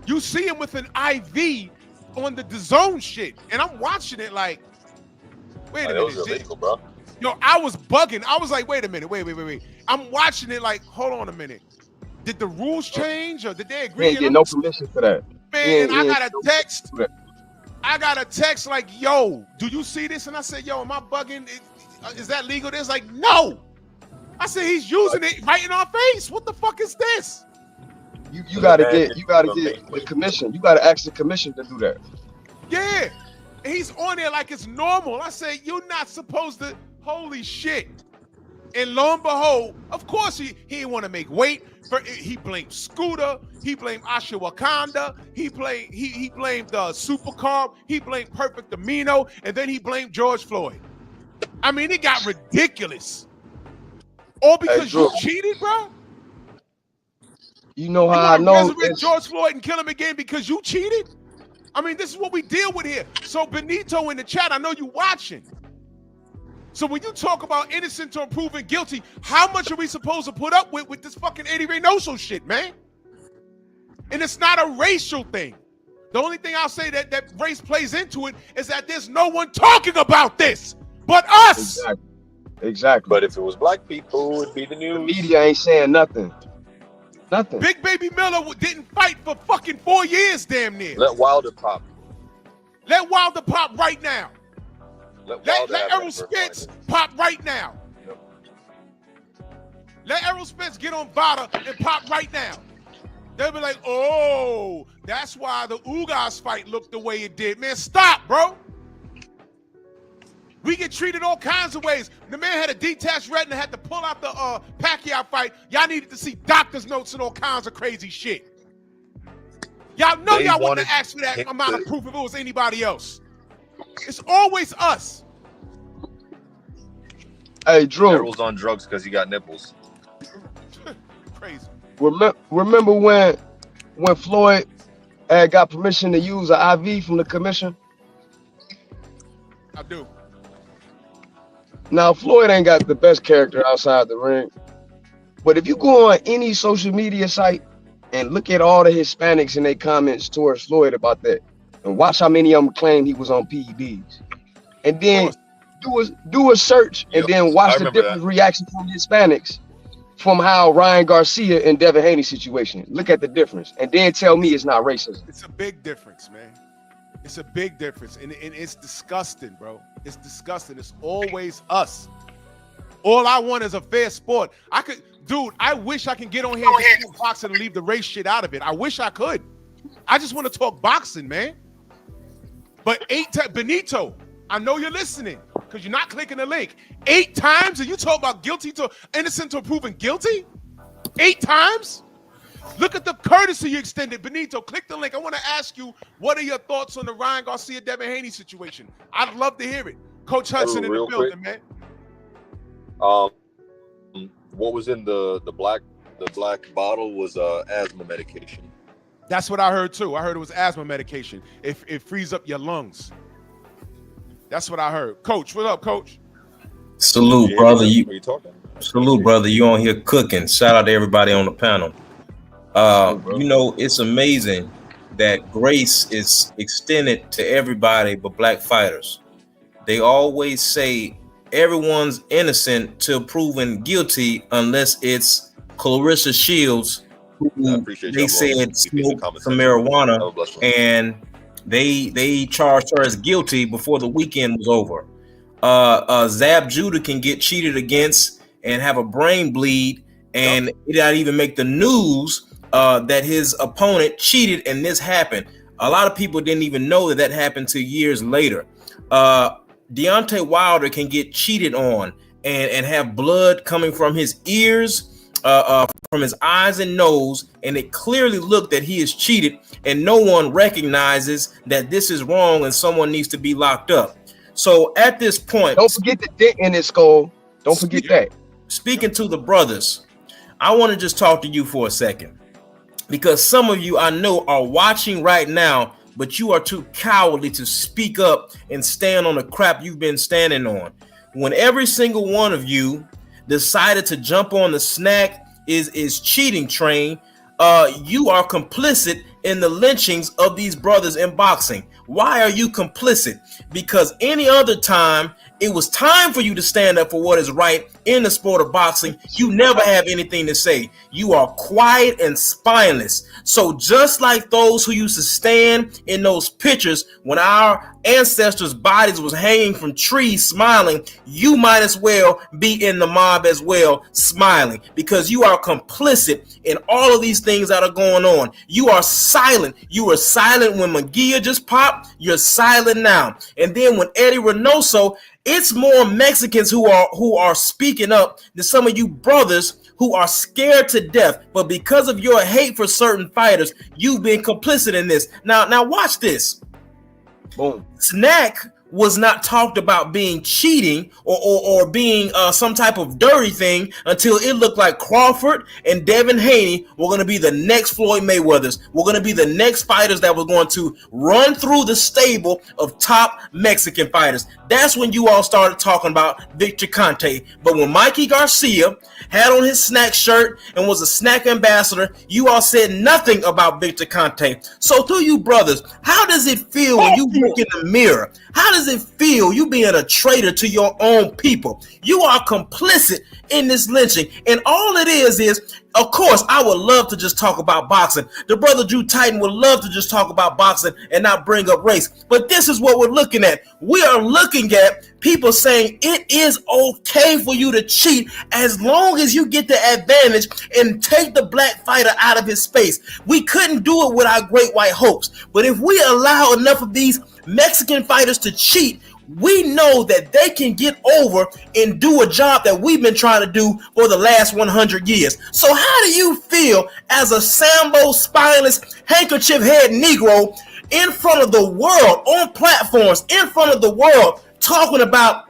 You see him with an IV on the DAZN shit, and I'm watching it like, wait a minute. That was illegal, bro. Yo, I was bugging. I was like, wait a minute, wait. I'm watching it like, hold on a minute. Did the rules change or did they agree? He ain't get no permission for that. Man, I got a text. I got a text like, yo, do you see this? And I said, yo, am I bugging? Is that legal? There's like, no. I said, he's using it right in our face. What the fuck is this? You gotta get the commission. You gotta ask the commission to do that. Yeah. And he's on there like it's normal. I said, you're not supposed to, holy shit. And lo and behold, of course he didn't want to make weight. He blamed Scooter. He blamed Asha Wakanda. He blamed Supercarb. He blamed Perfect Amino. And then he blamed George Floyd. I mean, it got ridiculous. All because you cheated, bro? You know how I know resurrect George Floyd and kill him again because you cheated? I mean, this is what we deal with here. So Benito in the chat, I know you watching. So when you talk about innocent or proven guilty, how much are we supposed to put up with this fucking Eddy Reynoso shit, man? And it's not a racial thing. The only thing I'll say that race plays into it is that there's no one talking about this but us. Exactly. But if it was black people, it would be the news. The media ain't saying nothing. Nothing. Big Baby Miller didn't fight for fucking 4 years, damn near. Let Wilder pop. Let Wilder pop right now. Let Errol Spence pop right now. Yep. Let Errol Spence get on Vada and pop right now. They'll be like, oh, that's why the Ugas fight looked the way it did. Man, stop, bro. We get treated all kinds of ways. The man had a detached retina, had to pull out the Pacquiao fight. Y'all needed to see doctor's notes and all kinds of crazy shit. Y'all know y'all wouldn't have asked for that amount of proof if it was anybody else. It's always us. Hey, Drew. Errol's on drugs because he got nipples. Crazy. Remember when Floyd had got permission to use an IV from the commission? I do. Now, Floyd ain't got the best character outside the ring. But if you go on any social media site and look at all the Hispanics and their comments towards Floyd about that, and watch how many of them claim he was on PEDs, and then do a search and then watch the different reactions from Hispanics from how Ryan Garcia and Devin Haney situation. Look at the difference, and then tell me it's not racism. It's a big difference, man. It's a big difference, and it's disgusting, bro. It's disgusting. It's always us. All I want is a fair sport. I wish I could get on here and just talk boxing and leave the race shit out of it. I wish I could. I just want to talk boxing, man. But Benito, I know you're listening because you're not clicking the link. 8 times, and you talk about innocent to proven guilty? 8 times? Look at the courtesy you extended. Benito, click the link. I want to ask you, what are your thoughts on the Ryan Garcia, Devin Haney situation? I'd love to hear it. Coach Hudson in the building, man. What was in the black bottle was asthma medication. That's what I heard too. I heard it was asthma medication. It frees up your lungs. That's what I heard. Coach, what up, Coach? Salute, brother. What are you talking? Salute, brother. You on here cooking. Shout out to everybody on the panel. You know, it's amazing that grace is extended to everybody but black fighters. They always say everyone's innocent till proven guilty unless it's Clarissa Shields, who they said smoked some marijuana, and they charged her as guilty before the weekend was over. Zab Judah can get cheated against and have a brain bleed, and it not even make the news that his opponent cheated and this happened. A lot of people didn't even know that happened till years later. Deontay Wilder can get cheated on and have blood coming from his ears, from his eyes and nose, and it clearly looked that he is cheated, and no one recognizes that this is wrong and someone needs to be locked up. So at this point, don't forget the dent in his skull. Don't forget that. Speaking to the brothers, I want to just talk to you for a second, because some of you I know are watching right now, but you are too cowardly to speak up and stand on the crap you've been standing on. When every single one of you decided to jump on the snack is cheating train, you are complicit in the lynchings of these brothers in boxing. Why are you complicit? Because any other time it was time for you to stand up for what is right in the sport of boxing, you never have anything to say. You are quiet and spineless. So just like those who used to stand in those pictures when our ancestors' bodies was hanging from trees smiling, you might as well be in the mob as well smiling, because you are complicit in all of these things that are going on. You are silent. You were silent when Magia just popped. You're silent now. And then when Eddy Reynoso, it's more Mexicans who are speaking up than some of you brothers who are scared to death. But because of your hate for certain fighters, you've been complicit in this. Now watch this. Boom. Snack was not talked about being cheating or being some type of dirty thing until it looked like Crawford and Devin Haney were going to be the next Floyd Mayweathers. We're going to be the next fighters that were going to run through the stable of top Mexican fighters. That's when you all started talking about Victor Conte. But when Mikey Garcia had on his snack shirt and was a snack ambassador, you all said nothing about Victor Conte. So to you brothers, how does it feel when you look in the mirror? How does it feel you being a traitor to your own people? You are complicit in this lynching. And all it is, of course, I would love to just talk about boxing. The brother Drew Titan would love to just talk about boxing and not bring up race. But this is what we're looking at. We are looking at people saying it is okay for you to cheat as long as you get the advantage and take the black fighter out of his space. We couldn't do it with our great white hopes. But if we allow enough of these Mexican fighters to cheat, we know that they can get over and do a job that we've been trying to do for the last 100 years. So how do you feel as a Sambo spineless handkerchief head Negro in front of the world, on platforms, in front of the world, talking about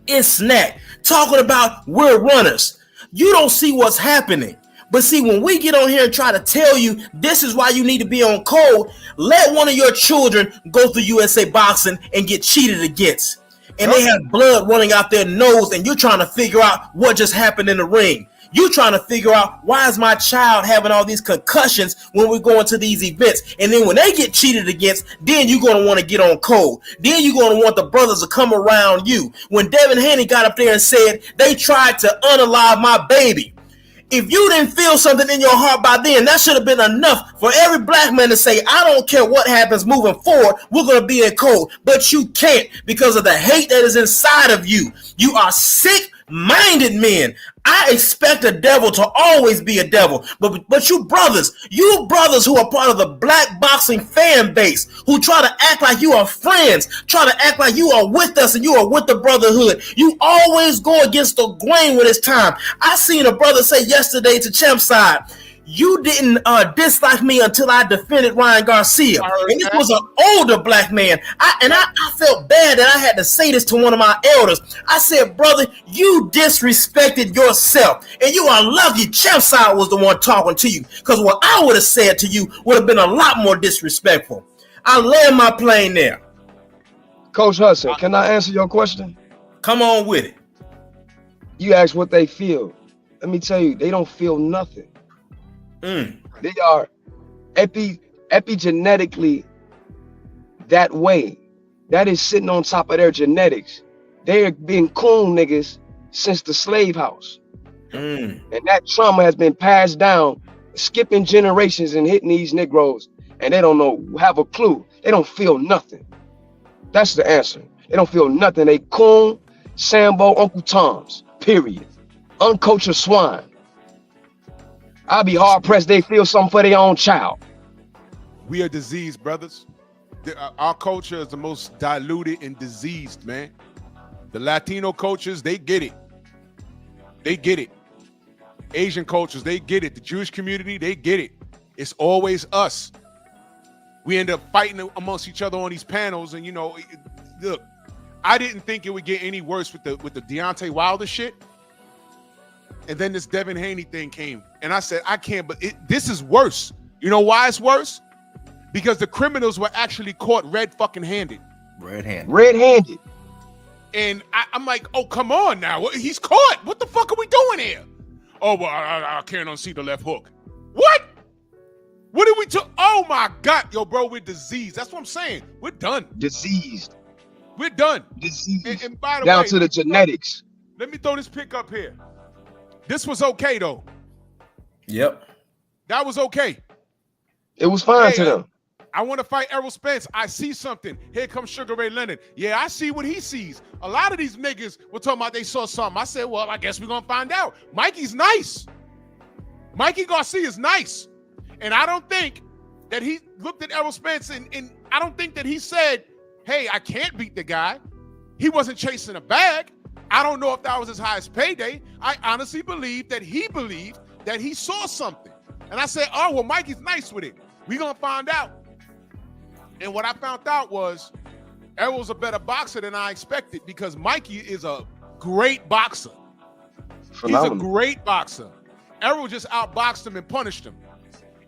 it's snack, talking about we're runners? You don't see what's happening. But see, when we get on here and try to tell you this is why you need to be on code, let one of your children go through USA Boxing and get cheated against. and they have blood running out their nose, and you're trying to figure out what just happened in the ring. You're trying to figure out, why is my child having all these concussions when we're going to these events? And then when they get cheated against, then you're going to want to get on code. Then you're going to want the brothers to come around you. When Devin Haney got up there and said, they tried to unalive my baby. If you didn't feel something in your heart by then, that should have been enough for every black man to say, I don't care what happens moving forward, we're going to be in code. But you can't, because of the hate that is inside of you. You are sick-minded men. I expect a devil to always be a devil, but you brothers who are part of the black boxing fan base, who try to act like you are friends, try to act like you are with us and you are with the brotherhood, you always go against the grain when it's time. I seen a brother say yesterday to Champside, you didn't dislike me until I defended Ryan Garcia. And this was an older black man. I felt bad that I had to say this to one of my elders. I said, brother, you disrespected yourself. And you are lucky Champside was the one talking to you. Because what I would have said to you would have been a lot more disrespectful. I land my plane there. Coach Hudson, can I answer your question? Come on with it. You asked what they feel. Let me tell you, they don't feel nothing. They are epigenetically that way. That is sitting on top of their genetics. They're being coon niggas since the slave house. And that trauma has been passed down, skipping generations and hitting these Negroes. And they don't have a clue. They don't feel nothing. That's the answer. They don't feel nothing. They coon, Sambo, Uncle Toms, period. Uncultured swine. I'll be hard pressed they feel something for their own child. We are diseased, brothers. Our culture is the most diluted and diseased, man. The Latino cultures, they get it. They get it. Asian cultures, they get it. The Jewish community, they get it. It's always us. We end up fighting amongst each other on these panels, and look, I didn't think it would get any worse with the Deontay Wilder shit. And then this Devin Haney thing came. And I said, I can't, but this is worse. You know why it's worse? Because the criminals were actually caught red-fucking-handed. Red-handed. And I'm like, oh, come on now. He's caught. What the fuck are we doing here? Oh, well, I can't unsee the left hook. What? What did we do? Oh, my God. Yo, bro, we're diseased. That's what I'm saying. We're done. Diseased. We're done. Diseased. And by the down way, to the genetics. Let me throw this pick up here. This was okay, though. Yep. That was okay. It was fine to them. I want to fight Errol Spence. I see something. Here comes Sugar Ray Leonard. Yeah, I see what he sees. A lot of these niggas were talking about they saw something. I said, well, I guess we're going to find out. Mikey's nice. Mikey Garcia is nice. And I don't think that he looked at Errol Spence and I don't think that he said, hey, I can't beat the guy. He wasn't chasing a bag. I don't know if that was his highest payday. I honestly believe that he saw something. And I said, oh, well, Mikey's nice with it. We're going to find out. And what I found out was Errol's a better boxer than I expected because Mikey is a great boxer. Phenomenal. He's a great boxer. Errol just outboxed him and punished him.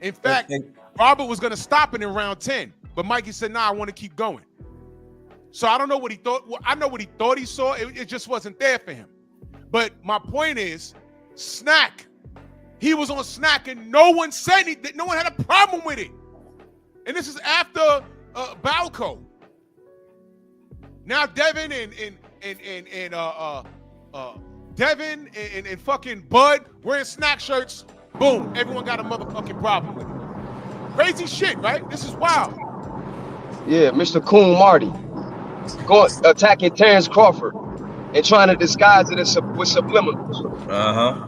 In fact, Robert was going to stop it in round 10, but Mikey said, nah, I want to keep going. So I don't know what he thought. Well, I know what he thought he saw. It just wasn't there for him. But my point is, Snack. He was on Snack and no one said anything. No one had a problem with it. And this is after Balco. Now Devin Devin and fucking Bud wearing Snack shirts. Boom. Everyone got a motherfucking problem with it. Crazy shit, right? This is wild. Yeah, Mr. Coon Marty. Going attacking Terrence Crawford and trying to disguise it with subliminals. Uh-huh.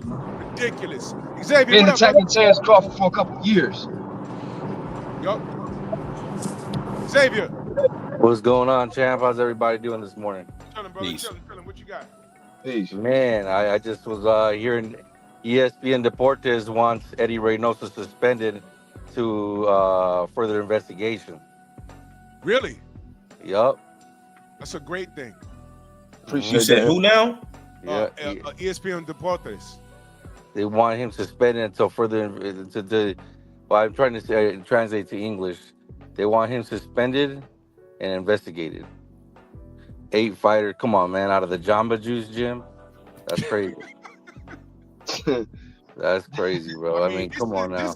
Ridiculous. Xavier, been attacking Terrence Crawford for a couple of years. Yup. Xavier. What's going on, champ? How's everybody doing this morning? Chilling, brother. Chilling. What you got? Peace. Man, I just was hearing ESPN Deportes wants Eddy Reynoso suspended to further investigation. Really? Yup. That's a great thing. Appreciate you said that. who now? Yeah, ESPN Deportes. They want him suspended until further well, I'm trying to say, translate to English. They want him suspended and investigated. 8 fighters. Come on, man, out of the Jamba Juice gym. That's crazy. That's crazy, bro. I mean, come on now.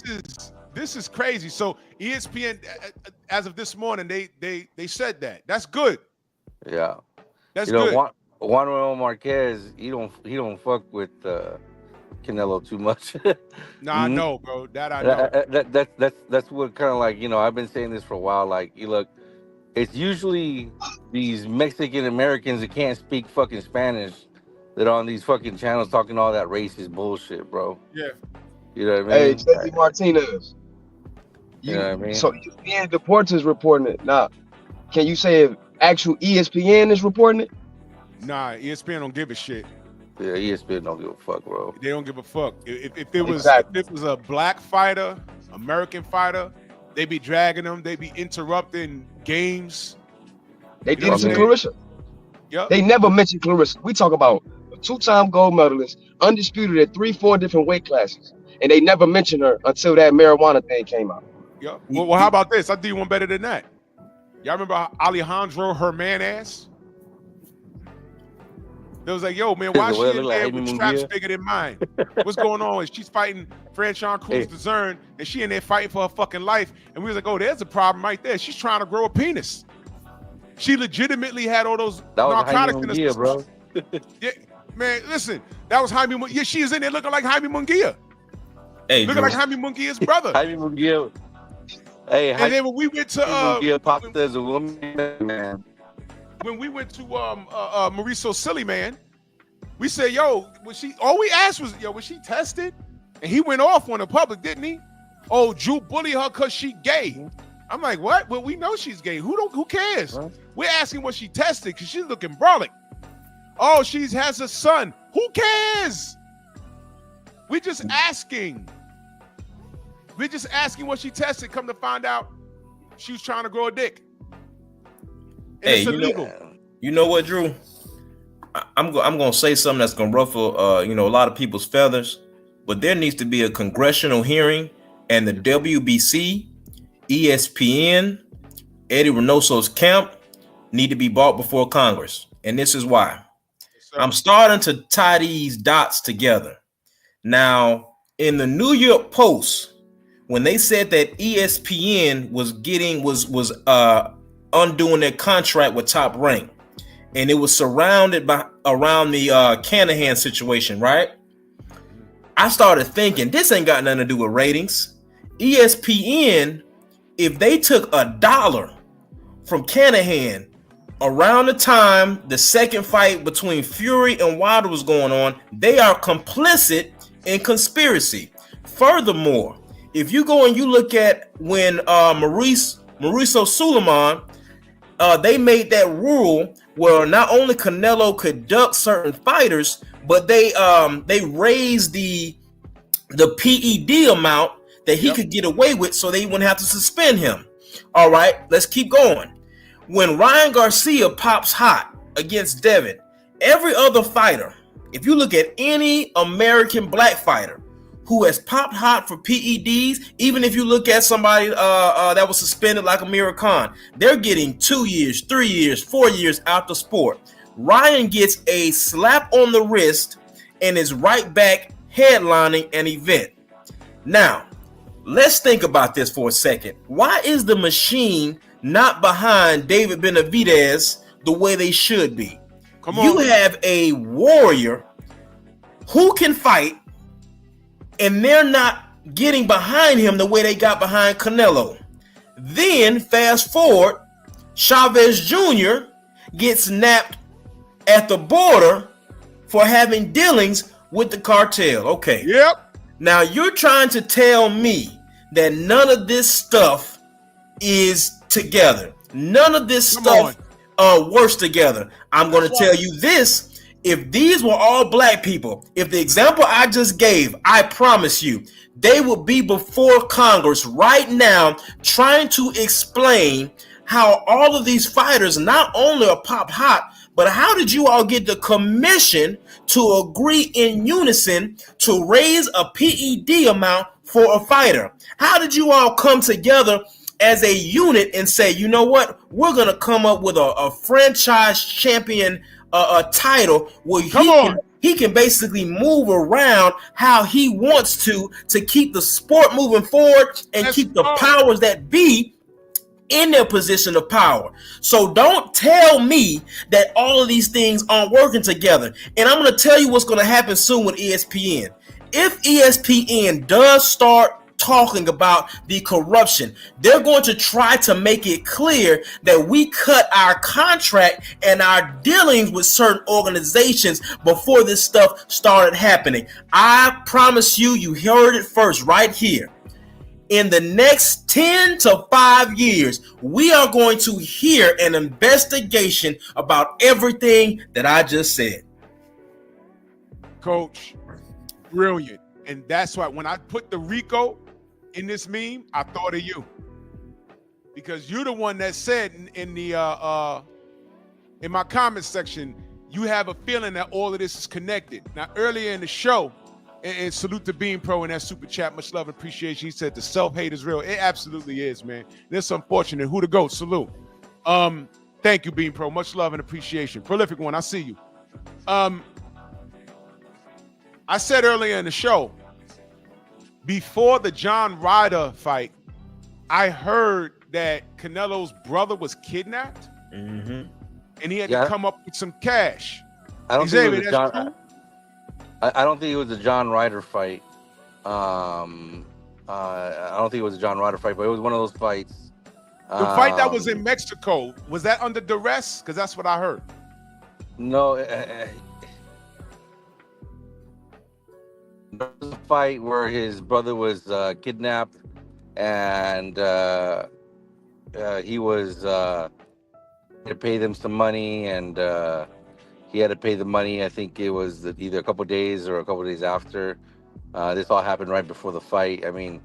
This is crazy. So ESPN, as of this morning, they said that. That's good. Yeah. That's You know, good. Juan Manuel Marquez, he don't fuck with Canelo too much. Nah, I know, bro. That I know. That's what kind of like, you know, I've been saying this for a while. Like, you look, it's usually these Mexican Americans that can't speak fucking Spanish that are on these fucking channels talking all that racist bullshit, bro. Yeah. You know what I Hey, mean? Jesse Martinez. You know what I mean? So ESPN Deportes is reporting it. Now, can you say if actual ESPN is reporting it? Nah, ESPN don't give a shit. Yeah, ESPN don't give a fuck, bro. They don't give a fuck. If it was Exactly. if it was a black fighter, American fighter, they be dragging them. They be interrupting games. They You did know it what to I'm Clarissa. Yep. They never mentioned Clarissa. We talk about a 2-time gold medalist, undisputed at 3-4 different weight classes, and they never mentioned her until that marijuana thing came out. Yep. Well, how about this? I'll do you one better than that. Y'all remember Alejandro Hermanas? They was like, yo, man, why she in there with straps bigger than mine? What's going on? She's fighting Franchon Cruz DeZern, and she in there fighting for her fucking life. And we was like, oh, there's a problem right there. She's trying to grow a penis. She legitimately had all those narcotics in her system, bro. Yeah, man, listen, that was Jaime. Yeah, she is in there looking like Jaime Munguia. Hey, looking like Jaime Munguia's brother. Jaime Munguia. Hey, and then when we went to Munguia popped as a woman, man. When we went to Mauricio Silly, man, we said, yo, was she? All we asked was, yo, was she tested? And he went off on the public, didn't he? Oh, Drew bullied her because she gay. I'm like, what? Well, we know she's gay. Who cares? Huh? We're asking what she tested because she's looking brolic. Oh, she has a son. Who cares? We're just asking. We're just asking what she tested. Come to find out, she was trying to grow a dick. And hey, it's illegal. You know what, Drew? I'm gonna say something that's gonna ruffle a lot of people's feathers, but there needs to be a congressional hearing, and the WBC, ESPN, Eddy Reynoso's camp need to be brought before Congress, and this is why. Yes, I'm starting to tie these dots together. Now, in the New York Post, when they said that ESPN was undoing their contract with Top Rank, and it was surrounded by around the Canahan situation, right? I started thinking this ain't got nothing to do with ratings. ESPN, if they took $1 from Canahan around the time the second fight between Fury and Wilder was going on, they are complicit in conspiracy. Furthermore, if you go and you look at when Mauricio Suleiman, they made that rule where not only Canelo could duck certain fighters, but they raised the PED amount that he could get away with, so they wouldn't have to suspend him. All right, let's keep going. When Ryan Garcia pops hot against Devin, every other fighter, if you look at any American black fighter who has popped hot for PEDs, even if you look at somebody that was suspended like Amir Khan, they're getting 2 years, 3 years, 4 years out the sport. Ryan gets a slap on the wrist and is right back headlining an event. Now, let's think about this for a second. Why is the machine not behind David Benavidez the way they should be? Come on. You have a warrior who can fight, and they're not getting behind him the way they got behind Canelo. Then, fast forward, Chavez Jr. gets napped at the border for having dealings with the cartel. Okay. Yep. Now, you're trying to tell me that none of this stuff is together. None of this stuff works together. I'm going to tell you this. If these were all black people, if the example I just gave, I promise you, they would be before Congress right now trying to explain how all of these fighters not only are pop hot, but how did you all get the commission to agree in unison to raise a PED amount for a fighter? How did you all come together as a unit and say, you know what, we're gonna come up with a franchise champion title where he can basically move around how he wants to keep the sport moving forward and keep the powers that be in their position of power. So don't tell me that all of these things aren't working together. And I'm going to tell you what's going to happen soon with ESPN. If ESPN does start talking about the corruption, they're going to try to make it clear that we cut our contract and our dealings with certain organizations before this stuff started happening. I promise you, you heard it first right here. In the next 10 to 5 years, we are going to hear an investigation about everything that I just said. Coach, brilliant. And that's why when I put the Rico in this meme, I thought of you. Because you're the one that said in my comment section, you have a feeling that all of this is connected. Now, earlier in the show, and salute to Beam Pro in that super chat. Much love and appreciation. He said the self-hate is real. It absolutely is, man. It's unfortunate. Who to go? Salute. Thank you, Beam Pro. Much love and appreciation. Prolific one. I see you. I said earlier in the show, before the John Ryder fight, I heard that Canelo's brother was kidnapped, and he had to come up with some cash. I don't think it was John. I don't think it was a John Ryder fight. I don't think it was a John Ryder fight, but it was one of those fights. The fight that was in Mexico, was that under duress? Because that's what I heard. No, there was a fight where his brother was kidnapped, and he was to pay them some money, and he had to pay the money. I think it was either a couple of days or a couple of days after. This all happened right before the fight. I mean,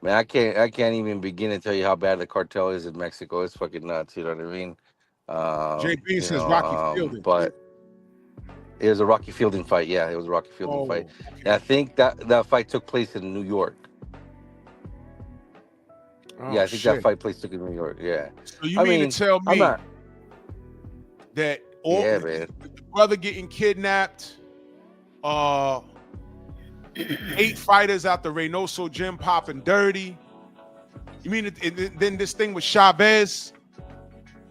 man, I can't even begin to tell you how bad the cartel is in Mexico. It's fucking nuts. You know what I mean? JB says Rocky Fielding, but it was a Rocky Fielding fight. Yeah, it was a Rocky Fielding fight. Okay. And I think that fight took place in New York. Yeah, I think that fight took place in New York. Yeah. So you mean to tell me that the brother getting kidnapped, 8 fighters out the Reynoso gym popping dirty? You mean then this thing with Chavez?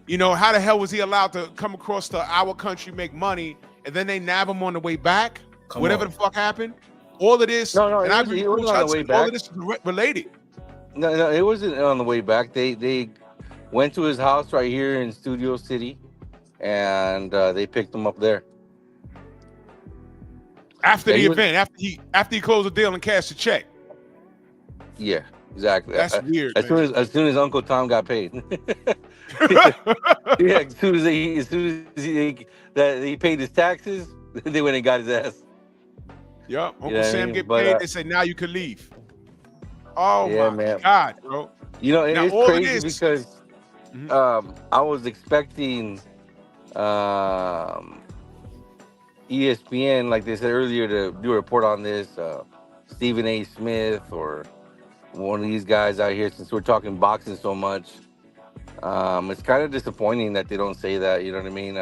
You know, how the hell was he allowed to come across to our country, make money, and then they nab him on the way back? Whatever the fuck happened? All of this, it wasn't on the way back. All of this is related. No, it wasn't on the way back. They went to his house right here in Studio City, and they picked him up there. After the event, after he closed the deal and cashed the check. Yeah, exactly. That's weird. As soon as Uncle Tom got paid. Yeah, as soon as he paid his taxes, they went and got his ass. Yup, Uncle Sam get paid. They say now you can leave. Oh yeah, my God, bro! You know, it's crazy because I was expecting ESPN, like they said earlier, to do a report on this. Stephen A. Smith or one of these guys out here, since we're talking boxing so much. It's kind of disappointing that they don't say that. You know what I mean?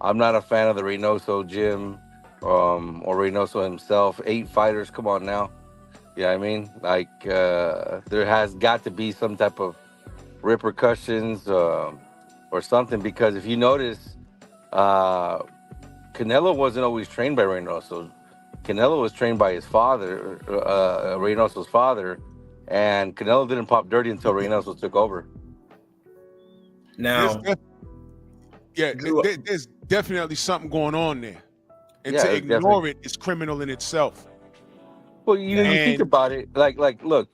I'm not a fan of the Reynoso gym or Reynoso himself. 8 fighters, come on now. Yeah, I mean, like there has got to be some type of repercussions or something, because if you notice, Canelo wasn't always trained by Reynoso. Canelo was trained by his father, Reynoso's father, and Canelo didn't pop dirty until Reynoso took over. Now, there's definitely something going on there, and to ignore it is criminal in itself. Well, you think about it, like, look,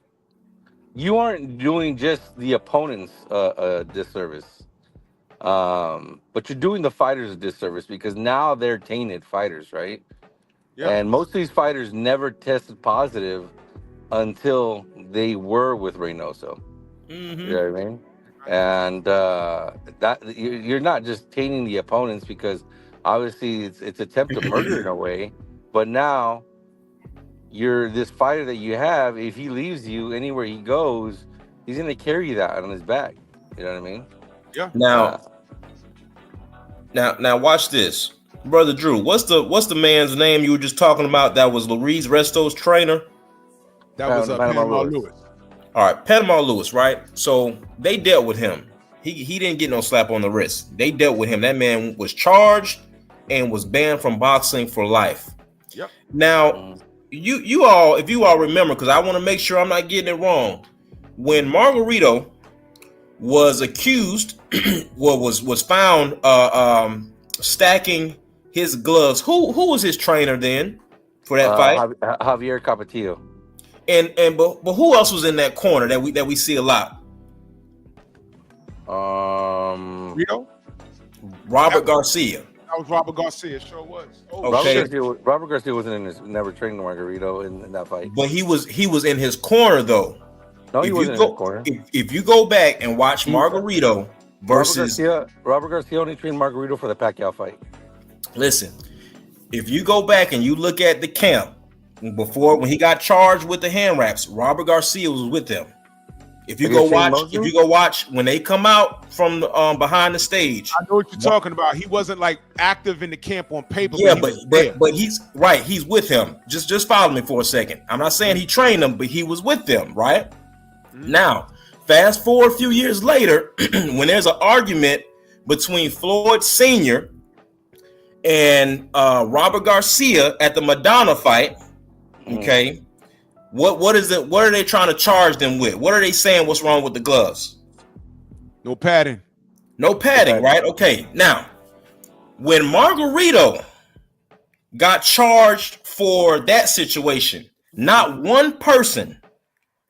you aren't doing just the opponents a disservice, but you're doing the fighters a disservice, because now they're tainted fighters, right? Yeah. And most of these fighters never tested positive until they were with Reynoso. Mm-hmm. You know what I mean? And that you're not just tainting the opponents, because obviously it's attempted murder in a way, but now you're this fighter that you have. If he leaves you, anywhere he goes, He's gonna carry that on his back. You know what I mean? Yeah. Now watch this, brother Drew. What's the man's name you were just talking about? That was Luis Resto's trainer. That was Panama Lewis. All right, Panama Lewis, right? So they dealt with him. He didn't get no slap on the wrist. They dealt with him. That man was charged and was banned from boxing for life. Yep. Now, you all, if you all remember, because I want to make sure I'm not getting it wrong. When Margarito was accused, was found stacking his gloves. Who was his trainer then for that fight? Javier Capetillo. But who else was in that corner that we see a lot? Rito? Robert Garcia. That was Robert Garcia. Sure was. Oh, Okay. Robert Garcia wasn't in his, never trained Margarito in that fight. But he was in his corner though. No, he wasn't in his corner. If you go back and watch Margarito versus Robert Garcia only trained Margarito for the Pacquiao fight. Listen, if you go back and you look at the camp before when he got charged with the hand wraps, Robert Garcia was with them. If you go watch when they come out from behind the stage, I know what you're talking about. He wasn't like active in the camp on paper. Yeah, but he's right. He's with him. Just follow me for a second. I'm not saying he trained them, but he was with them, right? Mm-hmm. Now, fast forward a few years later, when there's an argument between Floyd Sr. and Robert Garcia at the Madonna fight, okay. What is it? What are they trying to charge them with? What are they saying? What's wrong with the gloves? No padding. No padding, right? Okay. Now, when Margarito got charged for that situation, not one person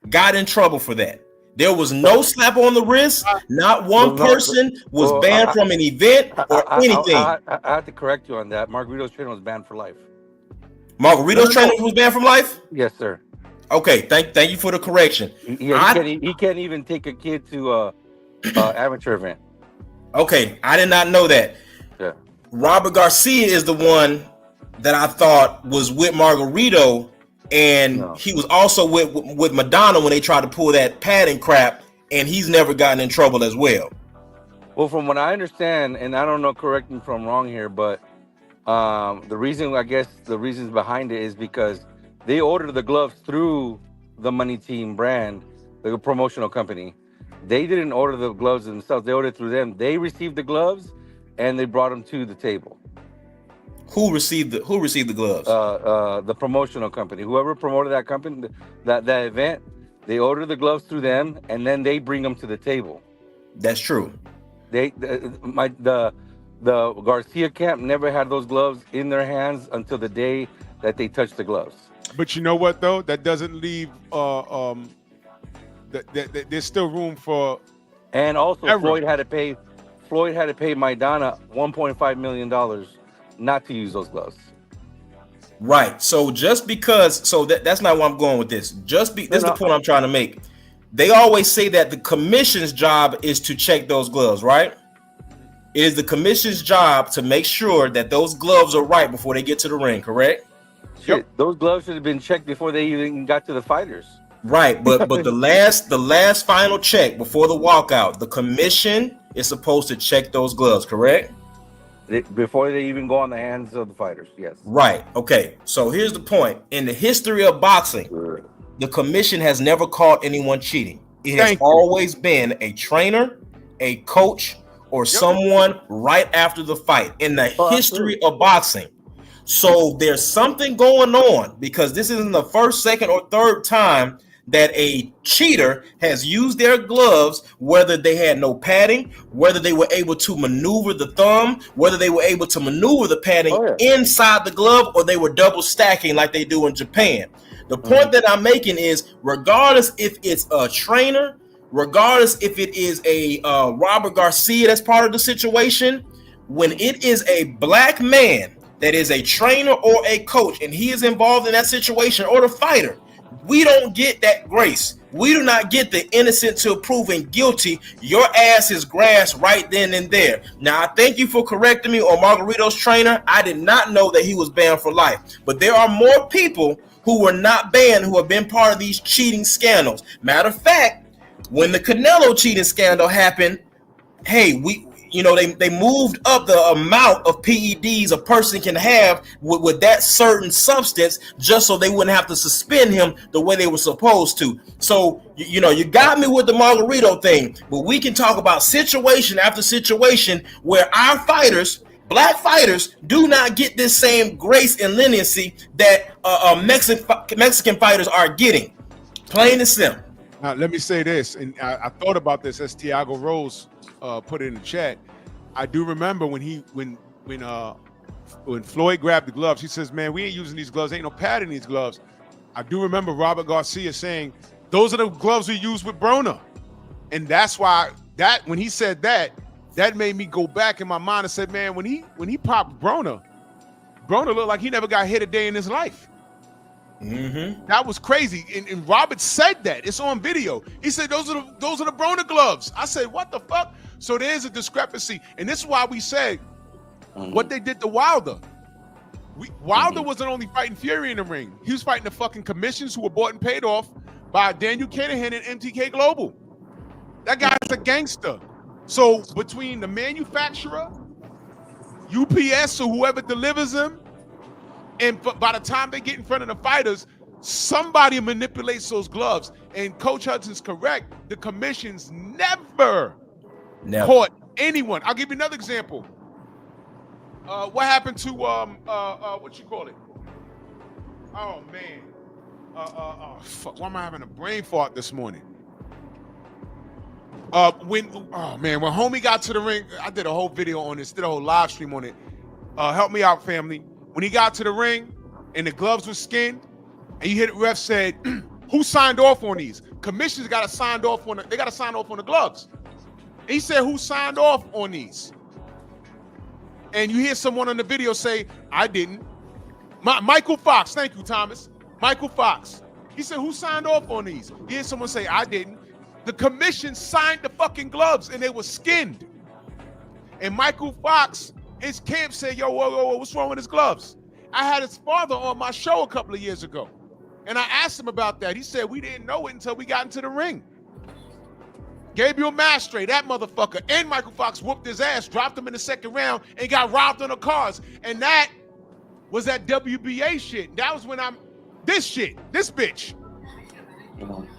got in trouble for that. There was no slap on the wrist. Not one person was banned from an event or anything. I have to correct you on that. Margarito's trainer was banned for life. Margarito's trainer was banned from life? Yes, sir. Okay, thank you for the correction. Yeah, he can't even take a kid to amateur event. Okay, I did not know that. Yeah. Robert Garcia is the one that I thought was with Margarito, and he was also with Madonna when they tried to pull that padding crap, and he's never gotten in trouble as well. Well, from what I understand, and I don't know, correct me if I'm wrong here, but the reasons behind it is because they ordered the gloves through the Money Team brand, the promotional company. They didn't order the gloves themselves. They ordered through them. They received the gloves, and they brought them to the table. Who received the gloves? The promotional company. Whoever promoted that company, that event, they ordered the gloves through them, and then they bring them to the table. That's true. The Garcia camp never had those gloves in their hands until the day that they touched the gloves. But you know what though? That doesn't leave there's still room for. And also, Floyd had to pay Maidana $1.5 million not to use those gloves. Right. So just because, that's not where I'm going with this. That's the point I'm trying to make. They always say that the commission's job is to check those gloves, right? It is the commission's job to make sure that those gloves are right before they get to the ring, correct? Shit, those gloves should have been checked before they even got to the fighters. Right, but the last final check before the walkout, the commission is supposed to check those gloves, correct? Before they even go on the hands of the fighters, yes. Right. Okay. So here's the point. In the history of boxing, the commission has never caught anyone cheating. It has always been a trainer, a coach, or someone right after the fight in the history of boxing. So there's something going on because this isn't the first, second, or third time that a cheater has used their gloves, whether they had no padding, whether they were able to maneuver the thumb, whether they were able to maneuver the padding inside the glove, or they were double stacking like they do in Japan. The point that I'm making is, regardless if it's a trainer, regardless if it is a Robert Garcia that's part of the situation, when it is a black man that is a trainer or a coach and he is involved in that situation, or the fighter, we don't get that grace. We do not get the innocent till proven guilty. Your ass is grass right then and there. Now, I thank you for correcting me on Margarito's trainer. I did not know that he was banned for life. But there are more people who were not banned who have been part of these cheating scandals. Matter of fact, When the Canelo cheating scandal happened, hey, they moved up the amount of PEDs a person can have with that certain substance, just so they wouldn't have to suspend him the way they were supposed to. So you got me with the Margarito thing, but we can talk about situation after situation where our fighters, black fighters, do not get this same grace and leniency that Mexican fighters are getting. Plain and simple. Now, let me say this, and I thought about this as Tiago Rose put it in the chat. I do remember when Floyd grabbed the gloves, he says, "Man, we ain't using these gloves. Ain't no pad in these gloves." I do remember Robert Garcia saying, "Those are the gloves we use with Broner," and that's why when he said that made me go back in my mind and said, "Man, when he popped Broner looked like he never got hit a day in his life." Mm-hmm. That was crazy, and Robert said that. It's on video. He said those are the Broner gloves. I said, what the fuck? So there's a discrepancy, and this is why we said what they did to Wilder. Wilder wasn't only fighting Fury in the ring; he was fighting the fucking commissions who were bought and paid off by Daniel Kinahan and MTK Global. That guy's a gangster. So between the manufacturer, UPS, or whoever delivers them, and by the time they get in front of the fighters, somebody manipulates those gloves. And Coach Hudson's correct. The commissions never caught anyone. I'll give you another example. What happened to what you call it? Oh man. Fuck. Why am I having a brain fart this morning? When homie got to the ring, I did a whole video on this, did a whole live stream on it. Help me out, family. When he got to the ring and the gloves were skinned, and you hear the ref said, "Who signed off on these?" Commissioners got to sign off on they got to sign off on the gloves. And he said, "Who signed off on these?" And you hear someone on the video say, "I didn't." Michael Fox, thank you, Thomas. Michael Fox. He said, "Who signed off on these?" You hear someone say, "I didn't." The commission signed the fucking gloves and they were skinned. And Michael Fox, his camp said, "Yo, whoa, what's wrong with his gloves?" I had his father on my show a couple of years ago, and I asked him about that. He said, "We didn't know it until we got into the ring." Gabriel Mastre, that motherfucker, and Michael Fox whooped his ass, dropped him in the second round, and got robbed on the cars. And that was that WBA shit. That was when this bitch,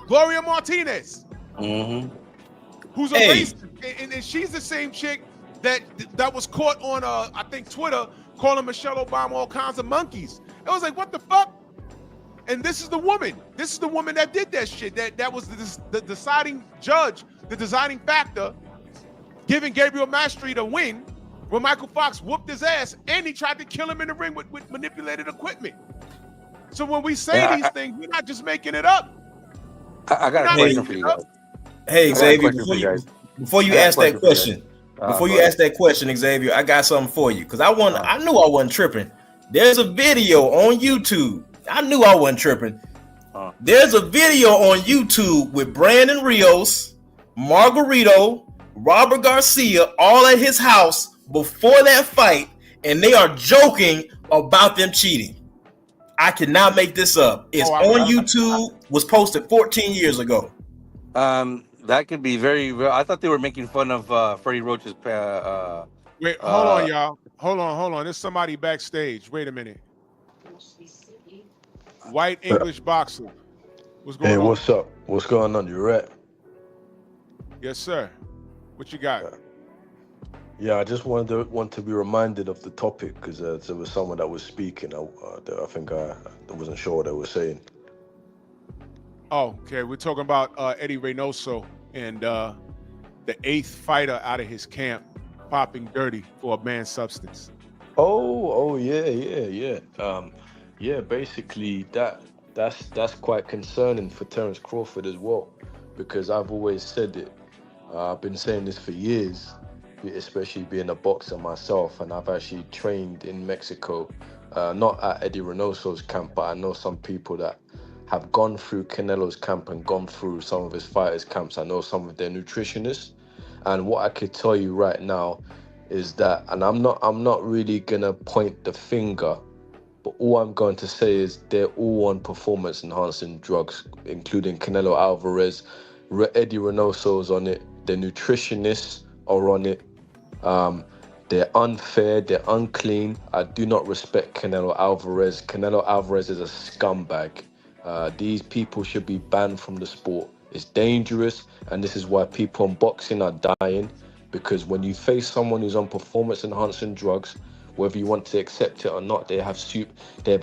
Gloria Martinez, who's a racist, and she's the same chick that was caught on I think Twitter calling Michelle Obama all kinds of monkeys. I was like, what the fuck? And this is the woman that did that shit. That was the deciding judge, the deciding factor, giving Gabriel Mastre the win when Michael Fox whooped his ass and he tried to kill him in the ring with manipulated equipment. So when we say these things, we're not just making it up. I got a question for you guys. Hey, Xavier, before you ask that question, Xavier, I got something for you because I knew I wasn't tripping. There's a video on YouTube. I knew I wasn't tripping. There's a video on YouTube with Brandon Rios, Margarito, Robert Garcia, all at his house before that fight, and they are joking about them cheating. I cannot make this up. It's on YouTube. Was posted 14 years ago. That could be very real. I thought they were making fun of Freddie Roach's. Wait, hold on, y'all. Hold on. There's somebody backstage. Wait a minute. White English boxer. What's going on? Hey, what's up? What's going on? You right? Yes, sir. What you got? Yeah, I just want to be reminded of the topic because there was someone that was speaking. I think I wasn't sure what they were saying. Oh, okay. We're talking about Eddy Reynoso and the 8th fighter out of his camp popping dirty for a banned substance. Oh, yeah. Basically that's quite concerning for Terence Crawford as well, because I've always said it. I've been saying this for years, especially being a boxer myself, and I've actually trained in Mexico, not at Eddy Reynoso's camp, but I know some people that have gone through Canelo's camp and gone through some of his fighters' camps. I know some of their nutritionists, and what I could tell you right now is that, and I'm not really gonna point the finger, but all I'm going to say is they're all on performance-enhancing drugs, including Canelo Alvarez. Eddy Reynoso is on it. The nutritionists are on it. They're unfair. They're unclean. I do not respect Canelo Alvarez. Canelo Alvarez is a scumbag. These people should be banned from the sport. It's dangerous, and this is why people in boxing are dying. Because when you face someone who's on performance-enhancing drugs, whether you want to accept it or not, they have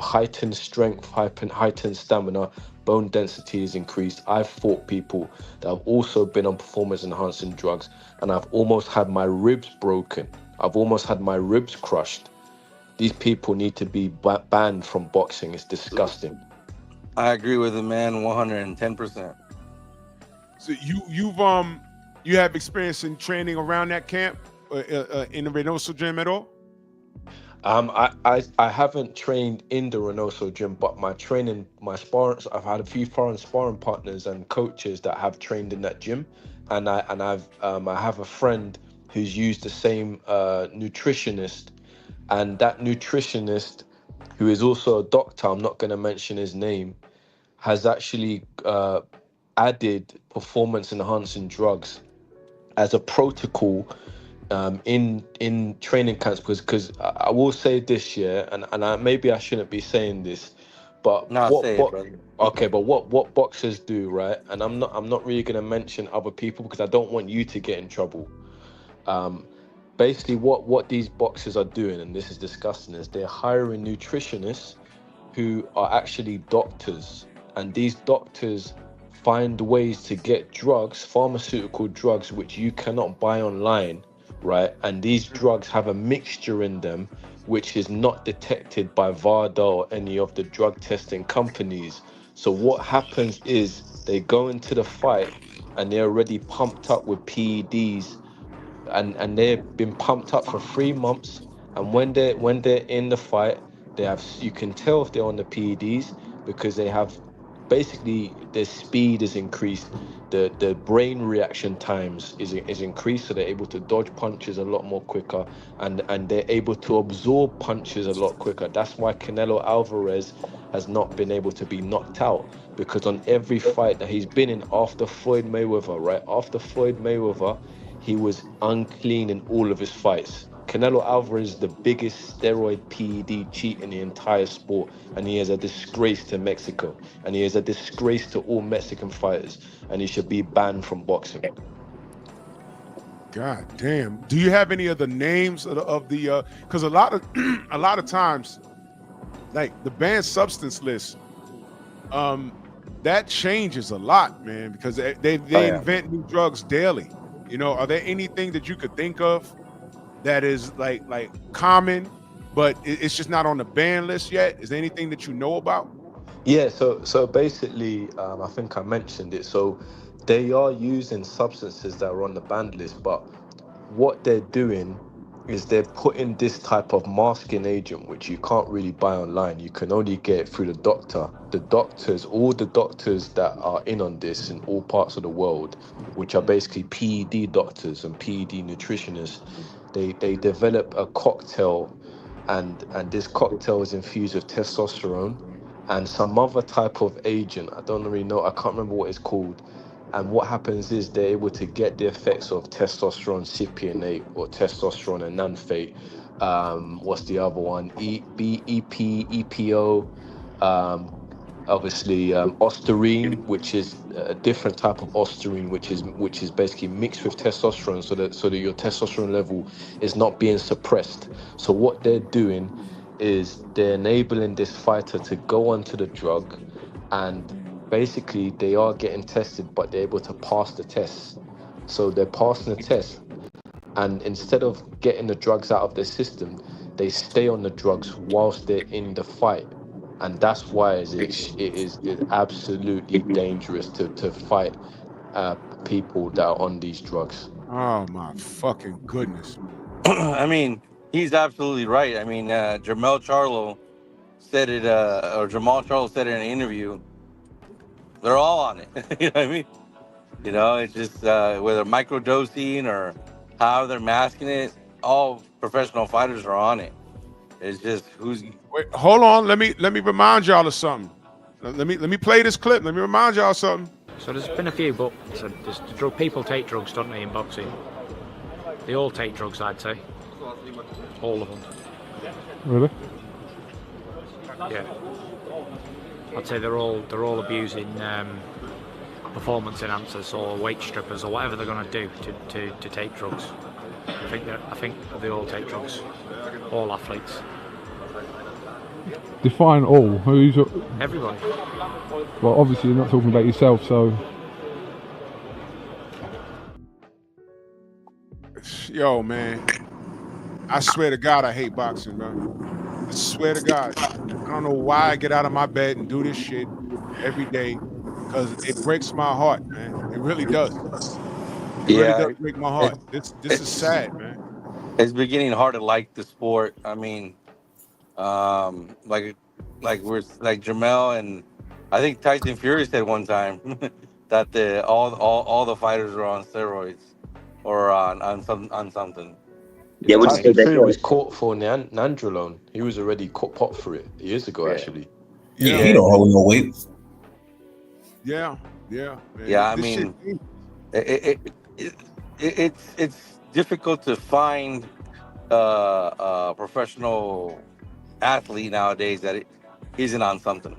heightened strength, heightened stamina, bone density is increased. I've fought people that have also been on performance-enhancing drugs, and I've almost had my ribs broken. I've almost had my ribs crushed. These people need to be banned from boxing. It's disgusting. I agree with the man 110%. So you have experience in training around that camp in the Reynoso gym at all? I haven't trained in the Reynoso gym, but my sparring, I've had a few foreign sparring partners and coaches that have trained in that gym, and I have a friend who's used the same nutritionist, and that nutritionist, who is also a doctor, I'm not going to mention his name, has actually added performance enhancing drugs as a protocol in training camps, because I will say this year, and maybe I shouldn't be saying this, but what boxers do, right? And I'm not really going to mention other people because I don't want you to get in trouble. Basically, what these boxers are doing, and this is disgusting, is they're hiring nutritionists who are actually doctors, and these doctors find ways to get drugs, pharmaceutical drugs, which you cannot buy online, right? And these drugs have a mixture in them which is not detected by VADA or any of the drug testing companies. So what happens is they go into the fight and they're already pumped up with PEDs, and they've been pumped up for 3 months. And when they're in the fight, you can tell if they're on the PEDs because they have, basically their speed is increased, the brain reaction times is increased, so they're able to dodge punches a lot more quicker, and they're able to absorb punches a lot quicker. That's why Canelo Alvarez has not been able to be knocked out, because on every fight that he's been in after Floyd Mayweather, he was unclean in all of his fights. Canelo Alvarez is the biggest steroid PED cheat in the entire sport, and he is a disgrace to Mexico, and he is a disgrace to all Mexican fighters, and he should be banned from boxing. God damn. Do you have any of the names of the because a lot of times, like the banned substance list, that changes a lot, man, because they invent new drugs daily. You know, are there anything that you could think of that is like common, but it's just not on the ban list yet? Is there anything that you know about? Yeah, so basically, I think I mentioned it. So they are using substances that are on the banned list, but what they're doing is they're putting this type of masking agent, which you can't really buy online. You can only get it through the doctor. All the doctors that are in on this in all parts of the world, which are basically PED doctors and PED nutritionists, they develop a cocktail, and this cocktail is infused with testosterone and some other type of agent. I don't really know. I can't remember what it's called. And what happens is they're able to get the effects of testosterone cypionate or testosterone enanthate. What's the other one? EPO. Obviously, ostarine, which is a different type of ostarine, which is basically mixed with testosterone, so that your testosterone level is not being suppressed. So what they're doing is they're enabling this fighter to go onto the drug, and basically they are getting tested, but they're able to pass the tests. So they're passing the test, and instead of getting the drugs out of their system, they stay on the drugs whilst they're in the fight. And that's why it is absolutely dangerous to fight people that are on these drugs. Oh my fucking goodness. I mean, he's absolutely right. I mean, Jamal Charlo said it, or Jamal Charlo said it in an interview. They're all on it. You know what I mean? You know, it's just whether microdosing or how they're masking it, all professional fighters are on it. It's just who's. Wait, hold on. Let me remind y'all of something. Let me play this clip. Let me remind y'all of something. So there's been a few, but people take drugs, don't they, in boxing? They all take drugs, I'd say. All of them. Really? Yeah. I'd say they're all abusing performance enhancers or weight strippers or whatever they're going to do to take drugs. I think they all take drugs. All athletes. Define all. Who's Everybody. well? Obviously, you're not talking about yourself, so. Yo, man, I swear to God, I hate boxing, man. I swear to God, I don't know why I get out of my bed and do this shit every day, because it breaks my heart, man. It really does. It really does break my heart. This is sad, man. It's beginning hard to like the sport. I mean, like Jamel and I think Tyson Fury said one time that all the fighters are on steroids or on something. Yeah, we'll just say that Fury was caught for nandrolone. He was already popped for it years ago, actually. Yeah, he don't hold no weight. Yeah, man. Yeah, I mean, it's difficult to find a professional athlete nowadays that it isn't on something.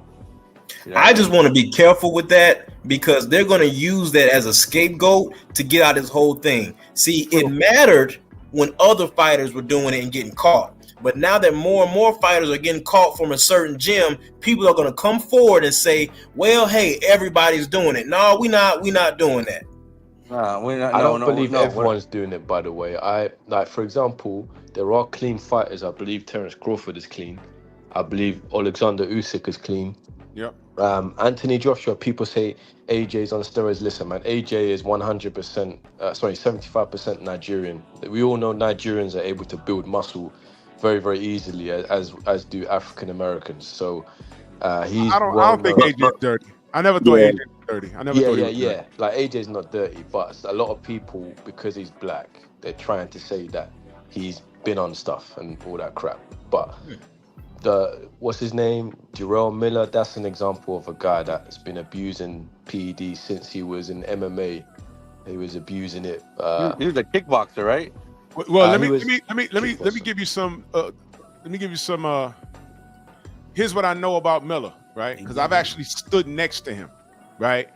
You know I just want to be careful with that because they're going to use that as a scapegoat to get out this whole thing. See, it mattered when other fighters were doing it and getting caught. But now that more and more fighters are getting caught from a certain gym, people are going to come forward and say, well, hey, everybody's doing it. No, we're not doing that. I don't believe everyone's doing it, by the way. For example, there are clean fighters. I believe Terence Crawford is clean. I believe Alexander Usyk is clean. Yep. Anthony Joshua, people say AJ's on steroids. Listen, man, AJ is 75% Nigerian. We all know Nigerians are able to build muscle very, very easily, as do African Americans. So he's. I don't think AJ's dirty. I never thought AJ was dirty. I never thought he was dirty. Like AJ's not dirty, but a lot of people, because he's black, they're trying to say that he's been on stuff and all that crap. But what's his name? Jarrell Miller, that's an example of a guy that's been abusing PED since he was in MMA. He was abusing it. He was a kickboxer, right? Well, let me give you some. Here's what I know about Miller, right? Because I've actually stood next to him, right?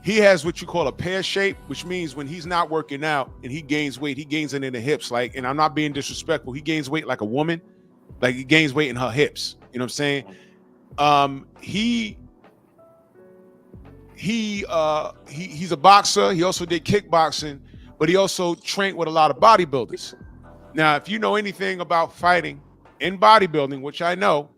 He has what you call a pear shape, which means when he's not working out and he gains weight, he gains it in the hips. Like, and I'm not being disrespectful, he gains weight like a woman. Like he gains weight in her hips. You know what I'm saying? He's a boxer. He also did kickboxing, but he also trained with a lot of bodybuilders. Now, if you know anything about fighting in bodybuilding, which I know,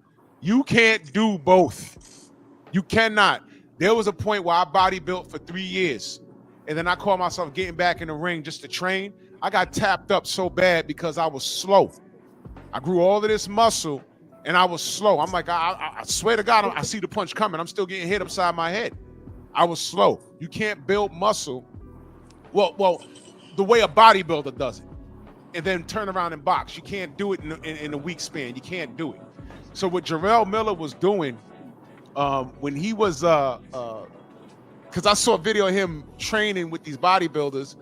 you can't do both. You cannot. There was a point where I bodybuilt for 3 years, and then I called myself getting back in the ring just to train. I got tapped up so bad because I was slow. I grew all of this muscle, and I was slow. I'm like, I swear to God, I see the punch coming. I'm still getting hit upside my head. I was slow. You can't build muscle, well, the way a bodybuilder does it, and then turn around and box. You can't do it in a week span. You can't do it. So what Jarrell Miller was doing when he was, because I saw a video of him training with these bodybuilders,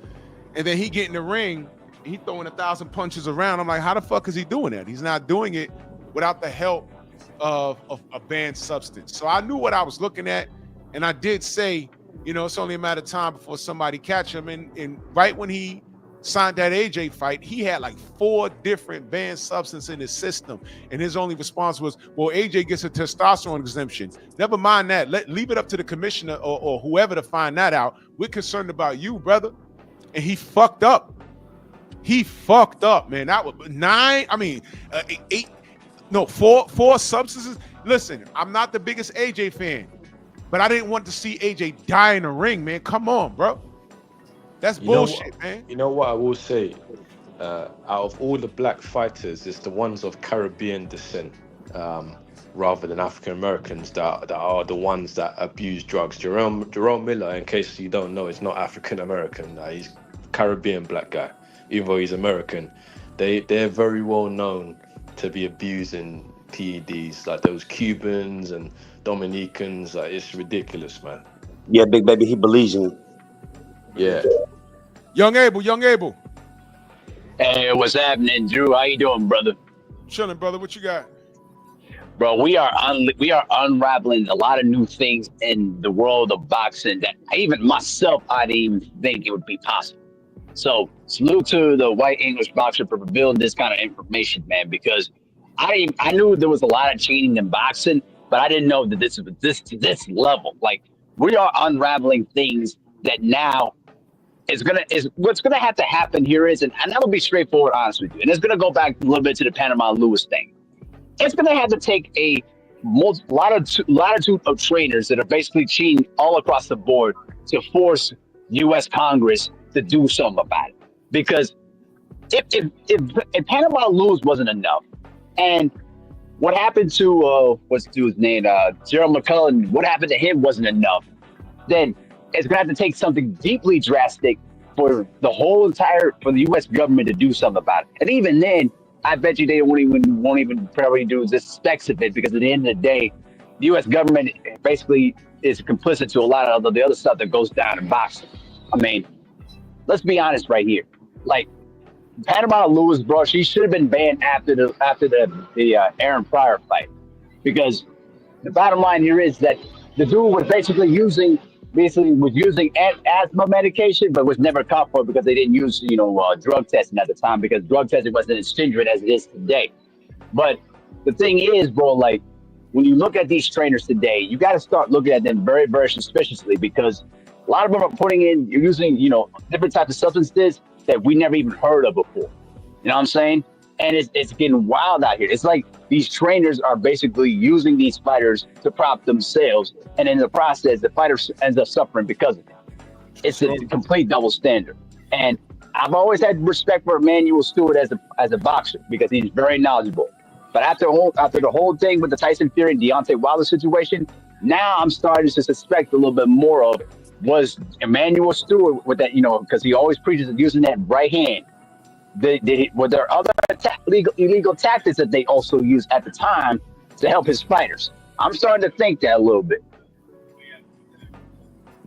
and then he get in the ring, he throwing 1,000 punches around. I'm like, how the fuck is he doing that? He's not doing it without the help of a banned substance. So I knew what I was looking at, and I did say, it's only a matter of time before somebody catch him. And right when he signed that AJ fight, he had like 4 different banned substances in his system, and his only response was, well, AJ gets a testosterone exemption. Never mind that. Leave it up to the commissioner or whoever to find that out. We're concerned about you, brother. And he fucked up. He fucked up, man. That was 4 substances. Listen, I'm not the biggest AJ fan, but I didn't want to see AJ die in the ring, man. Come on, bro. That's bullshit, man. You know what I will say? Out of all the black fighters, it's the ones of Caribbean descent, rather than African Americans that are the ones that abuse drugs. Jerome Miller, in case you don't know, is not African American. He's Caribbean black guy. Even though he's American, they're very well known to be abusing PEDs, like those Cubans and Dominicans. Like, it's ridiculous, man. Yeah, big baby, he believes in you. Yeah. Young Abel. Hey, what's happening, Drew? How you doing, brother? Chilling, brother. What you got? Bro, we are unraveling a lot of new things in the world of boxing that even myself I didn't even think it would be possible. So salute to the white English boxer for revealing this kind of information, man. Because I knew there was a lot of cheating in boxing, but I didn't know that this was this level. Like we are unraveling things that now is what's gonna have to happen here is, and I'm gonna be straightforward, honest with you, and it's gonna go back a little bit to the Panama Lewis thing. It's going to have to take a latitude of trainers that are basically cheating all across the board to force U.S. Congress to do something about it. Because if Panama Lewis wasn't enough, and what happened to what's the dude's name, Gerald McCullough, what happened to him wasn't enough, then it's going to have to take something deeply drastic for the U.S. government to do something about it. And even then, I bet you they won't even probably do the specs of it, because at the end of the day, the U.S. government basically is complicit to a lot of the other stuff that goes down in boxing. I mean, let's be honest right here. Like Panama Lewis, bro, she should have been banned after the Aaron Pryor fight, because the bottom line here is that the dude was basically using asthma medication, but was never caught for it because they didn't use drug testing at the time, because drug testing wasn't as stringent as it is today. But the thing is, bro, like when you look at these trainers today, you got to start looking at them very, very suspiciously, because a lot of them are using different types of substances that we never even heard of before. You know what I'm saying? And it's getting wild out here. It's like these trainers are basically using these fighters to prop themselves, and in the process, the fighter ends up suffering because of it. It's a complete double standard. And I've always had respect for Emmanuel Stewart as a boxer, because he's very knowledgeable. But after the whole thing with the Tyson Fury and Deontay Wilder situation, now I'm starting to suspect a little bit more of, was Emmanuel Stewart with that, because he always preaches of using that right hand. Were there other illegal tactics that they also used at the time to help his fighters? I'm starting to think that a little bit.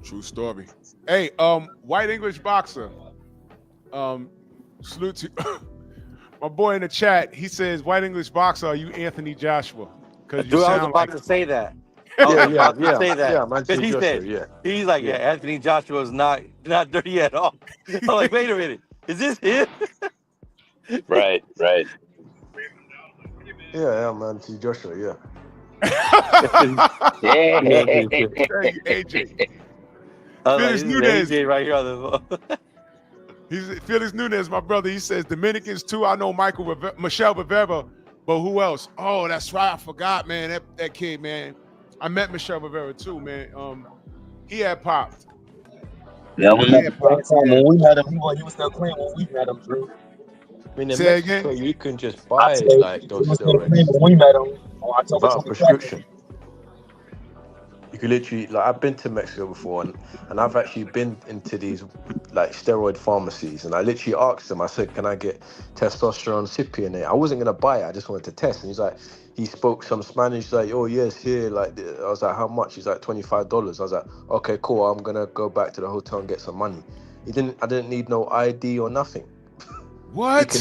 True story. Hey, white English boxer. Salute to my boy in the chat. He says, "White English boxer, are you Anthony Joshua?" Because Dude, I was about to say that. I was about to say that. Because he said, he's like, Anthony Joshua is not dirty at all. I'm like, wait a minute, is this him? Right. Yeah, I'm Anthony Joshua, yeah. AJ. Felix Nunez right here on the phone. He's Felix Nunez, my brother. He says Dominicans too. I know Michelle Rivera, but who else? Oh, that's right. I forgot, man. That kid, man. I met Michelle Rivera too, man. He had popped. Yeah, we met him when we met him. He was still clean when we met him, Drew. I mean, in Say Mexico, again? you can just buy like those steroids When we met him on October without a 22nd. prescription. You could literally, like, I've been to Mexico before, and I've actually been into these like steroid pharmacies, and I literally asked them. I said, "Can I get testosterone sippy in it?" I wasn't gonna buy it. I just wanted to test. And he's like, he spoke some Spanish. He's like, "Oh yes, here." Like, I was like, "How much?" He's like, $25. I was like, "Okay, cool. I'm gonna go back to the hotel and get some money." I didn't need no ID or nothing. What?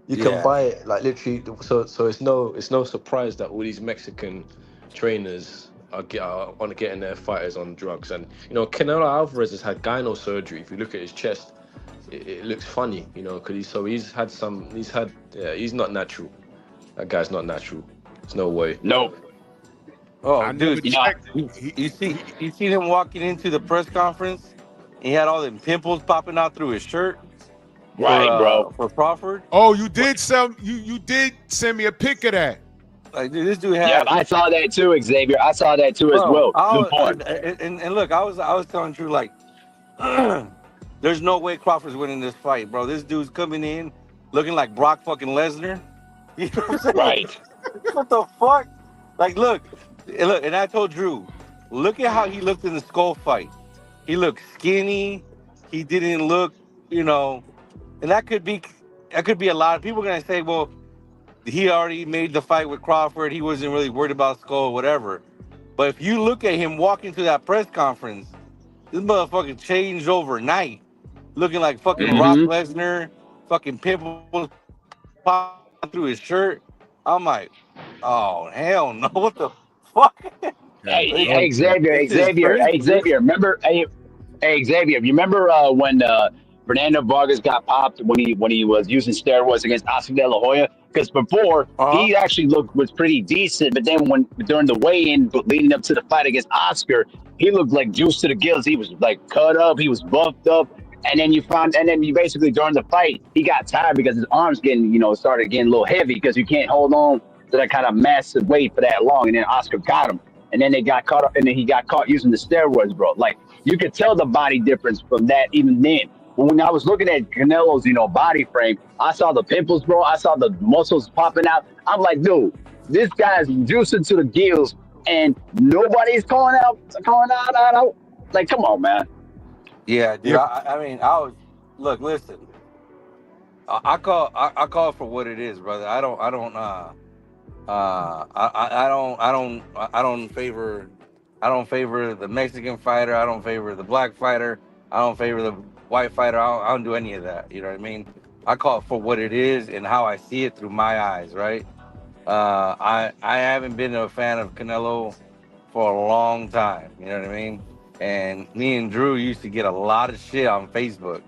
You can buy it like literally. So it's no surprise that all these Mexican trainers are getting their fighters on drugs. And Canelo Alvarez has had gyno surgery. If you look at his chest, it looks funny. Because he's not natural. That guy's not natural. There's no way. Nope. Oh, dude, you see him walking into the press conference? He had all them pimples popping out through his shirt. Right, bro. For Crawford. Oh, you did send me a pic of that. Like, dude, this dude had. Yeah, I saw that too, Xavier. I saw that too as well. And look, I was telling Drew, like, there's no way Crawford's winning this fight, bro. This dude's coming in looking like Brock fucking Lesnar. You know what I'm saying? Right. What the fuck? Like, look, and I told Drew, look at how he looked in the Skull fight. He looked skinny. He didn't look, and that could be a lot of people are gonna say, well, he already made the fight with Crawford. He wasn't really worried about Skull or whatever. But if you look at him walking to that press conference, This motherfucker changed overnight, looking like fucking Brock Mm-hmm. Lesnar, fucking pimples popping through his shirt. I'm like, oh hell no! What the fuck? Hey, Okay. Xavier, This is Xavier, crazy, hey, dude. Xavier. Remember, hey, Xavier. You remember when Fernando Vargas got popped when he was using steroids against Oscar De La Hoya? Because before Uh huh. he actually was pretty decent, but then when during the weigh-in leading up to the fight against Oscar, he looked like juice to the gills. He was like cut up, he was buffed up, and then you basically during the fight he got tired because his arms started getting a little heavy because you can't hold on to that kind of massive weight for that long, and then Oscar got him. And then they got caught up, and then he got caught using the steroids, bro. Like you could tell the body difference from that even then. When I was looking at Canelo's, body frame, I saw the pimples, bro. I saw the muscles popping out. I'm like, dude, this guy's juicing to the gills, and nobody's calling out. Like, come on, man. Yeah, dude. Yep. I mean, I was listen. I call for what it is, brother. I don't favor the Mexican fighter. I don't favor the black fighter. I don't favor the white fighter. I don't do any of that. You know what I mean? I call it for what it is and how I see it through my eyes, right? I haven't been a fan of Canelo for a long time. You know what I mean? And me and Drew used to get a lot of shit on Facebook.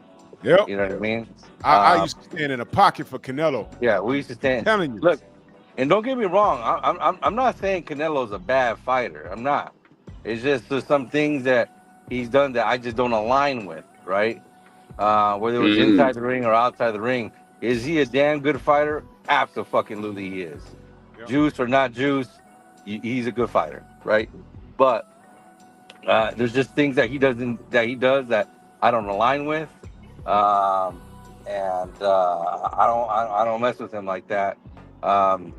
Yep. You know what I mean? I used to stand in a pocket for Canelo. Yeah, we used to stand. I'm telling you. Look, and don't get me wrong. I'm not saying Canelo's a bad fighter. I'm not. It's just there's some things that he's done that I just don't align with, right? Whether it was inside the ring or outside the ring. Is he a damn good fighter? Absolutely he is. Yep. Juice or not juice, he's a good fighter, right? But there's just things that he does that I don't align with, and I don't mess with him like that. I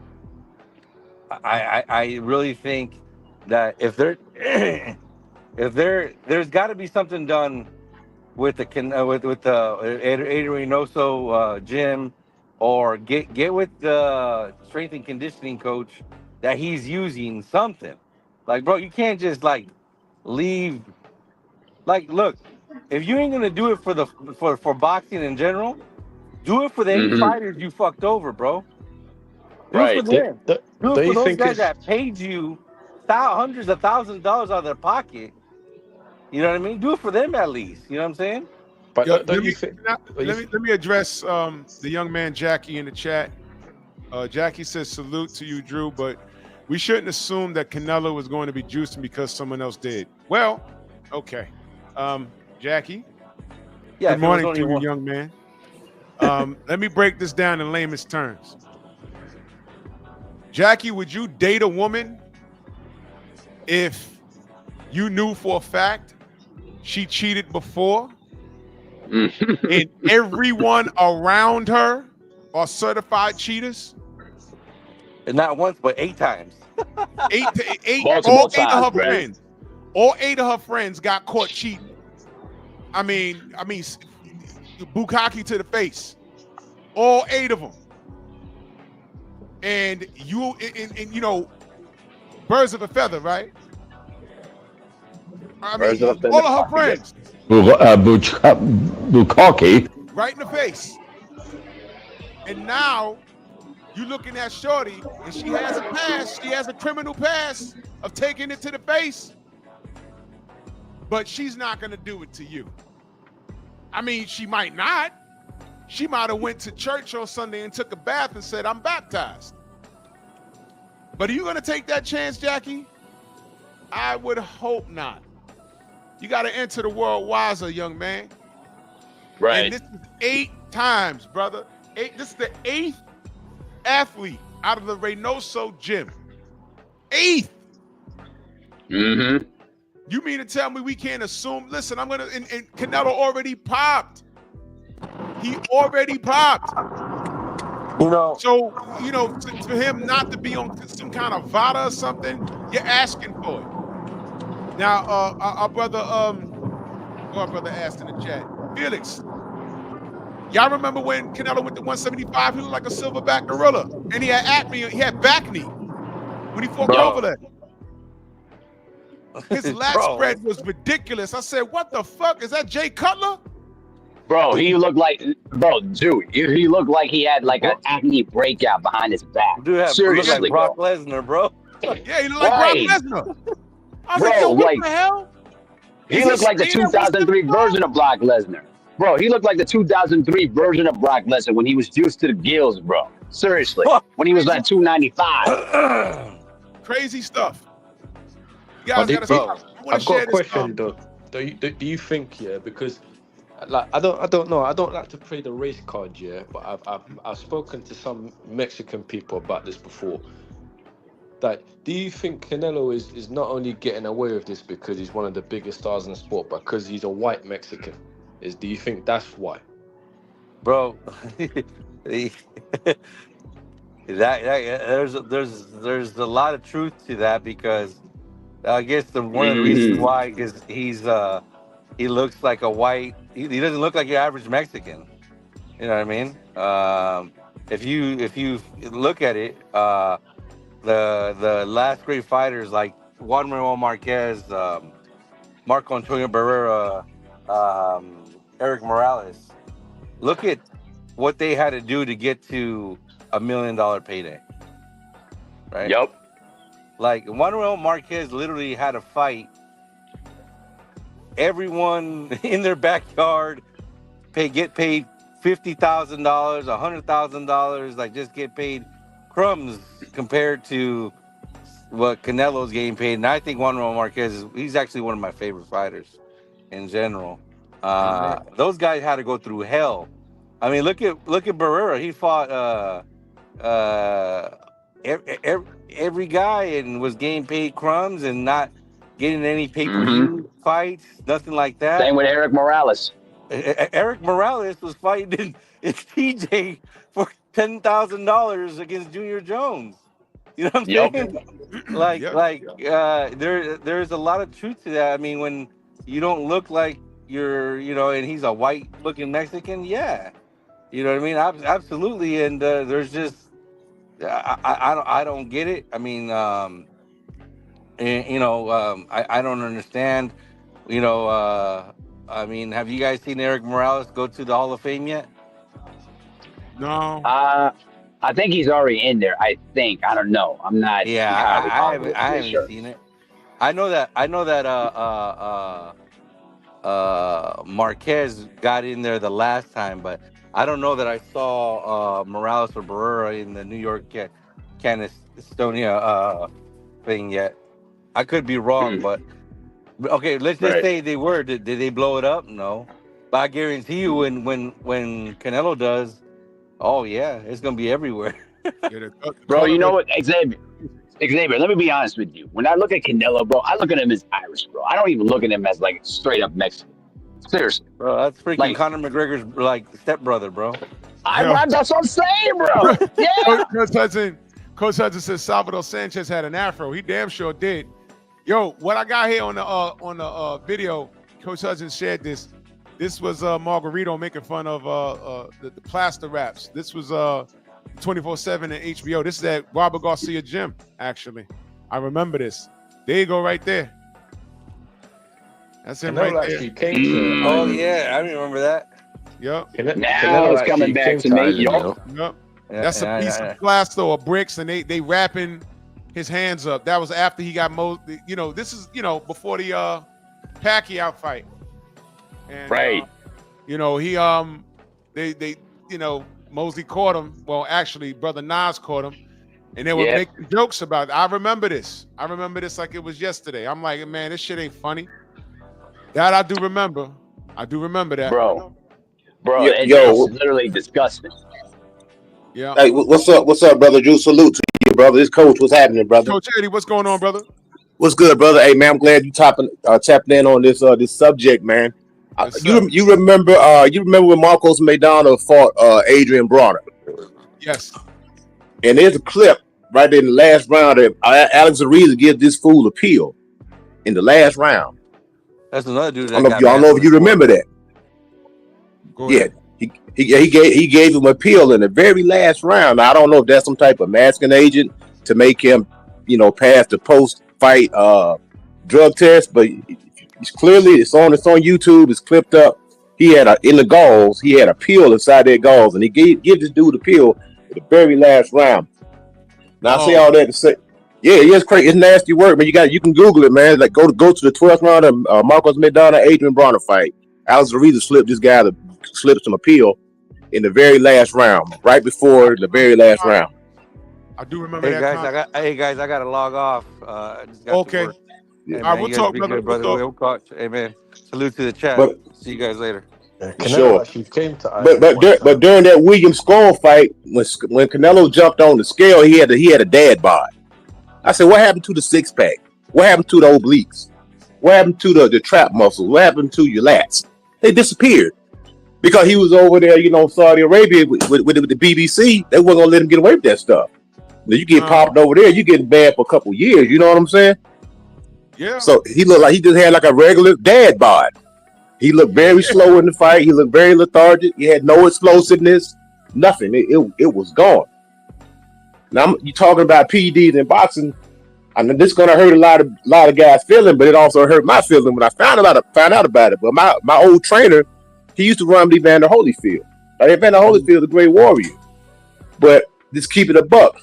really think that if there's got to be something done with the Eddy Reynoso gym, or get with the strength and conditioning coach that he's using something. Like, bro, you can't just like leave. Like, look, if you ain't gonna do it for boxing in general, do it for the 8 fighters you fucked over, bro. Do it for them. Do it Do for you those think guys it's that paid you hundreds of thousands of dollars out of their pocket. You know what I mean? Do it for them at least. You know what I'm saying? but Yo, don't you think let me address the young man Jackie in the chat. Jackie says salute to you, Drew, but we shouldn't assume that Canelo was going to be juicing because someone else did. Well, okay. Jackie, Yeah. good morning to you, young man. Let me break this down in layman's terms. Jackie, would you date a woman if you knew for a fact she cheated before and everyone around her are certified cheaters? And not once, but 8 times. Multiple times, of her Brad. friends. All 8 of her friends got caught cheating. I mean, bukkake to the face. All 8 of them. And you birds of a feather, right? I mean, all of her friends. Bukkake. Right in the face. And now you looking at Shorty, and she has a past. She has a criminal past of taking it to the face. But she's not going to do it to you. I mean, she might not. She might have went to church on Sunday and took a bath and said, I'm baptized. But are you going to take that chance, Jackie? I would hope not. You got to enter the world wiser, young man. Right. And this is 8 times, brother. This is the 8th athlete out of the Reynoso gym. 8th. Mm-hmm. You mean to tell me we can't assume? Listen, and Canelo already popped. He already popped. So, for him not to be on some kind of VADA or something, you're asking for it. Now, our brother asked in the chat, Felix, y'all remember when Canelo went to 175? He looked like a silverback gorilla, and he had back knee when he fought Kovalev. His lat Bro. spread was ridiculous. I said, "What the fuck is that, Jay Cutler?" Bro, he looked like dude. He looked like he had like an acne breakout behind his back. Dude, look Seriously, like Brock Lesnar, bro. Yeah, he looked like Right. Brock Lesnar. I was Bro, like, "Yo, what like, the hell?" He Is looked he like the standing? 2003 version of Brock Lesnar. Bro, he looked like the 2003 version of Brock Lesnar when he was juiced to the gills, bro. Seriously. When he was at 295. Crazy stuff. You But guys gotta stop. I want I've to got share a this. question though. Do you think, yeah, because like I don't know. I don't like to play the race card, yeah. But I've spoken to some Mexican people about this before. Like, do you think Canelo is not only getting away with this because he's one of the biggest stars in the sport, but because he's a white Mexican? Do you think that's why? Bro, there's a lot of truth to that, because I guess one of the reasons why is he looks like a white. He doesn't look like your average Mexican. You know what I mean? If you look at it, the last great fighters like Juan Manuel Marquez, Marco Antonio Barrera, Eric Morales. Look at what they had to do to get to $1 million payday. Right? Yep. Like Juan Manuel Marquez literally had to fight everyone in their backyard, get paid $50,000, $100,000, like just get paid crumbs compared to what Canelo's getting paid. And I think Juan Manuel Marquez he's actually one of my favorite fighters in general. Those guys had to go through hell. I mean, look at Barrera. He fought every guy and was getting paid crumbs and not getting any pay-per-view fights, nothing like that. Same with Eric Morales. Eric Morales was fighting in TJ for $10,000 against Junior Jones. You know what I'm saying? There's a lot of truth to that. I mean, when you don't look like you're, and he's a white-looking Mexican, yeah. You know what I mean? Absolutely. And there's just, I don't get it. I mean, I don't understand. I mean, have you guys seen Eric Morales go to the Hall of Fame yet? No. I think he's already in there. I think. I don't know. I'm not. Yeah, I haven't seen it. I know that Marquez got in there the last time, but I don't know that I saw Morales or Barrera in the New York Canistonia thing yet. I could be wrong, but okay, let's just say they were. Did they blow it up? No, but I guarantee you, when Canelo does, oh yeah, it's gonna be everywhere. Bro, you know what, Xavier, let me be honest with you. When I look at Canelo, bro, I look at him as Irish, bro. I don't even look at him as like straight up Mexican. Seriously, bro, that's freaking Conor McGregor's like stepbrother, bro. That's what I'm saying, bro. Yeah. Coach Hudson says Salvador Sanchez had an afro. He damn sure did. Yo, what I got here on the video, Coach Hudson shared this. This was Margarito making fun of the plaster wraps. This was 24/7 and HBO. This is at Robert Garcia Gym, actually. I remember this. There you go, right there. That's him right there. Oh yeah, I remember that. Yep. Now it's coming back to me. Yep. That's a piece of plaster or bricks, and they wrapping his hands up. That was after he got this is before the Pacquiao fight. And, Mosley caught him. Well, actually, Brother Nas caught him, and they were making jokes about it. I remember this. Like it was yesterday. I'm like, man, this shit ain't funny. That I do remember. I do remember that. Bro, it's literally disgusting. Yeah. Hey, what's up, brother Drew? Salute to you, brother. This coach, what's happening, brother? Coach Eddy, what's going on, brother? What's good, brother? Hey, man, I'm glad you tapped in on this subject, man. You remember when Marcos Maidana fought Adrian Bronner? Yes. And there's a clip right in the last round that Alex Ariza gives this fool a peel in the last round. That's another dude. I don't know if you remember that. Yeah. He gave him a peel in the very last round. Now, I don't know if that's some type of masking agent to make him, pass the post-fight drug test, but it's clearly it's on YouTube. It's clipped up. He had in the galls. He had a pill inside their galls, and he gave this dude the pill at the very last round. Now I say all that to say, yeah, it's crazy. It's nasty work, man. You can Google it, man. Like go to the 12th round of Marcos Maidana Adrian Bronner fight. Alex Ariza slipped him a pill in the very last round, right before the very last round. I do remember that. Hey guys, I gotta log off. Okay. Hey, All right, we'll talk, brother. We'll talk. Hey man, salute to the chat. See you guys later. Sure. Actually came to but during that William Skull fight, when Canelo jumped on the scale, he had a dad bod. I said, what happened to the six pack? What happened to the obliques? What happened to the trap muscles? What happened to your lats? They disappeared because he was over there, Saudi Arabia with the BBC. They wasn't gonna let him get away with that stuff. Now you get popped over there, you getting banned for a couple years. You know what I'm saying? Yeah. So he looked like he just had like a regular dad bod. He looked very slow in the fight. He looked very lethargic. He had no explosiveness, nothing. It was gone. Now you talking about PEDs in boxing. I know this is gonna hurt a lot of guys' feeling, but it also hurt my feeling when I found out about it. But my old trainer, he used to run Evander Holyfield. Evander Holyfield is a great warrior, but just keep it a buck.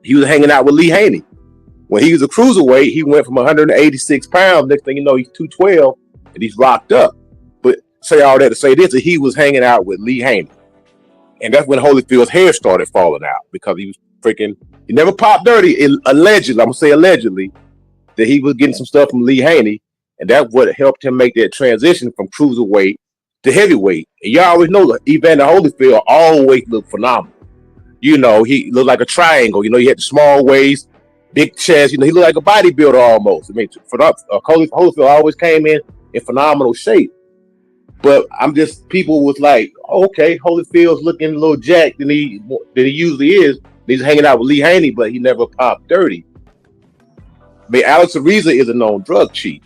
He was hanging out with Lee Haney. When he was a cruiserweight, he went from 186 pounds. Next thing you know, he's 212, and he's rocked up. But say all that to say this, that he was hanging out with Lee Haney. And that's when Holyfield's hair started falling out because he was he never popped dirty. Allegedly, I'm going to say allegedly, that he was getting some stuff from Lee Haney, and that's what helped him make that transition from cruiserweight to heavyweight. And y'all always know that Evander Holyfield always looked phenomenal. He looked like a triangle. He had the small waist, big chest. He looked like a bodybuilder almost. I mean, Holyfield always came in phenomenal shape. But people was like, oh, okay, Holyfield's looking a little jacked than he usually is. He's hanging out with Lee Haney, but he never popped dirty. I mean, Alex Ariza is a known drug cheat.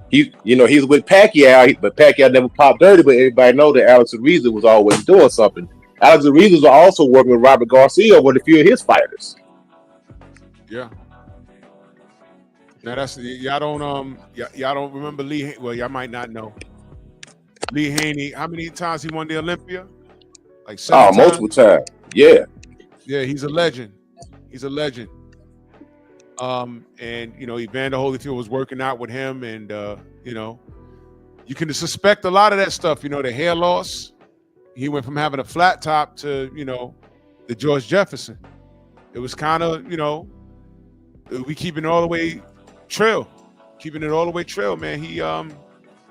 He's with Pacquiao, but Pacquiao never popped dirty. But everybody know that Alex Ariza was always doing something. Alex Ariza was also working with Robert Garcia with a few of his fighters. Yeah. Now that's y'all don't remember Lee. Well, y'all might not know Lee Haney. How many times he won the Olympia? Like 7 times? Multiple times. Yeah. Yeah, he's a legend. He's a legend. And Evander Holyfield was working out with him, and you can suspect a lot of that stuff. The hair loss. He went from having a flat top to the George Jefferson. It was kind of we keeping it all the way trail, man. It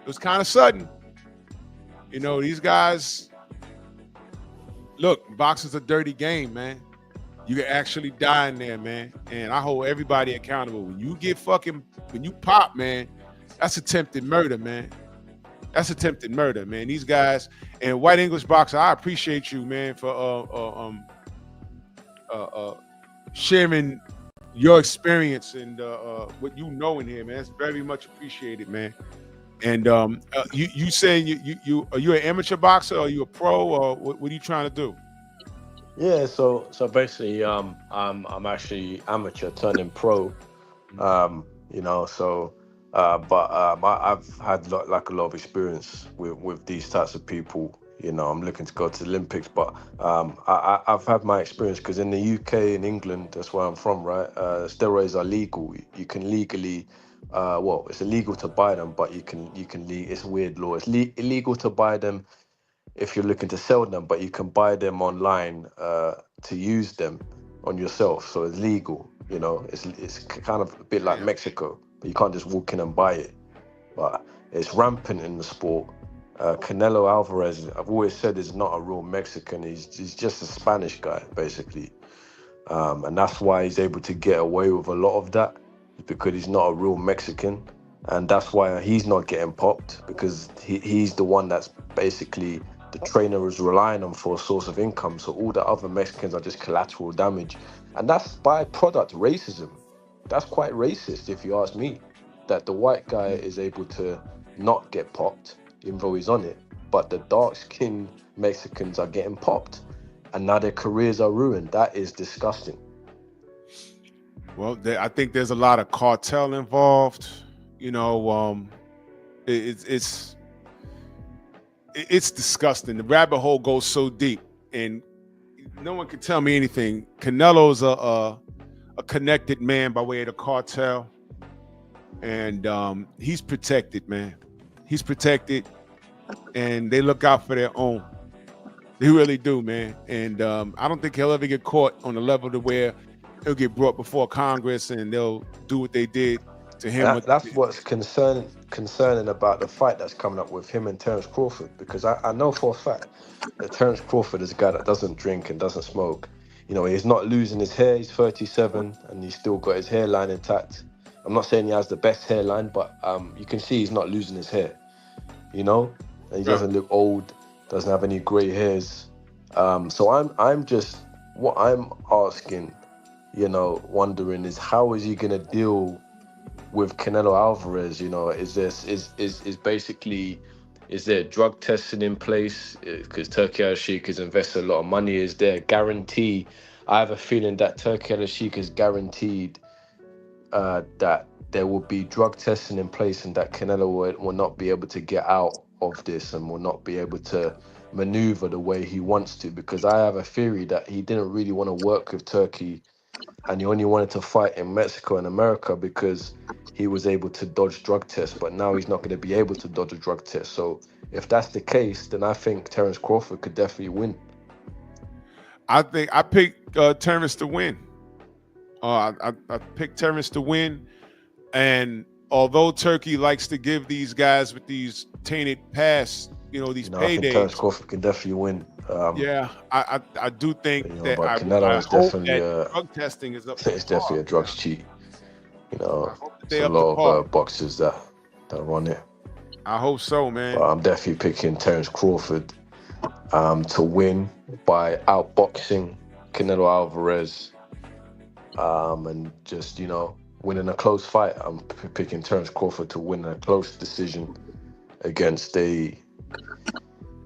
was kind of sudden. These guys. Look, boxing's a dirty game, man. You can actually die in there, man. And I hold everybody accountable. When you pop, man, that's attempted murder, man. That's attempted murder, man. These guys and White English Boxer, I appreciate you, man, for sharing your experience and what you know in here, man. It's very much appreciated, man. And you saying you are you an amateur boxer? Or are you a pro? Or what are you trying to do? Yeah, so basically, I'm actually amateur turning pro. I've had like a lot of experience with these types of people. I'm looking to go to the Olympics, but I've had my experience because in the UK and England, that's where I'm from, right? Steroids are legal. You can legally. It's illegal to buy them, but it's a weird law. It's illegal to buy them if you're looking to sell them, but you can buy them online to use them on yourself. So it's legal, it's kind of a bit like Mexico, but you can't just walk in and buy it. But it's rampant in the sport. Canelo Alvarez, I've always said, is not a real Mexican. He's just a Spanish guy, basically. And that's why he's able to get away with a lot of that, because he's not a real Mexican. And that's why he's not getting popped, because he's the one that's basically the trainer is relying on for a source of income. So all the other Mexicans are just collateral damage. And that's byproduct racism. That's quite racist, if you ask me, that the white guy is able to not get popped, even though he's on it. But the dark-skinned Mexicans are getting popped. And now their careers are ruined. That is disgusting. Well, I think there's a lot of cartel involved. You know, it's disgusting. The rabbit hole goes so deep, and no one can tell me anything. Canelo's a connected man by way of the cartel, and he's protected, man. He's protected, and they look out for their own. They really do, man. And I don't think he'll ever get caught on the level to where he'll get brought before Congress and they'll do what they did to him. That's what's concerning about the fight that's coming up with him and Terence Crawford, because I know for a fact that Terence Crawford is a guy that doesn't drink and doesn't smoke. You know, he's not losing his hair. He's 37 and he's still got his hairline intact. I'm not saying he has the best hairline, but you can see he's not losing his hair. You know, and he doesn't look old. Doesn't have any grey hairs. So I'm just, what I'm asking, you know, wondering is how is he gonna deal with Canelo Alvarez? You know, is there drug testing in place? Because Turki Al-Sheikh has invested a lot of money. Is there a guarantee? I have a feeling that Turki Al-Sheikh has guaranteed that there will be drug testing in place and that Canelo will not be able to get out of this and will not be able to maneuver the way he wants to, because I have a theory that he didn't really want to work with Turkey and he only wanted to fight in Mexico and America because he was able to dodge drug tests, but now he's not going to be able to dodge a drug test. So if that's the case, then I think Terence Crawford could definitely win. I think I picked Terence to win. I picked Terence to win, and although Turkey likes to give these guys with these tainted past, you know, these I think paydays, Terence Crawford can definitely win. I do think that but I Canelo is hope definitely that drug testing is up. it's definitely a drugs cheat. You know, they there's a up the lot par. of boxers that run it. I hope so, man. But I'm definitely picking Terence Crawford to win by outboxing Canelo Alvarez, and just, you know, winning a close fight. I'm picking Terence Crawford to win a close decision against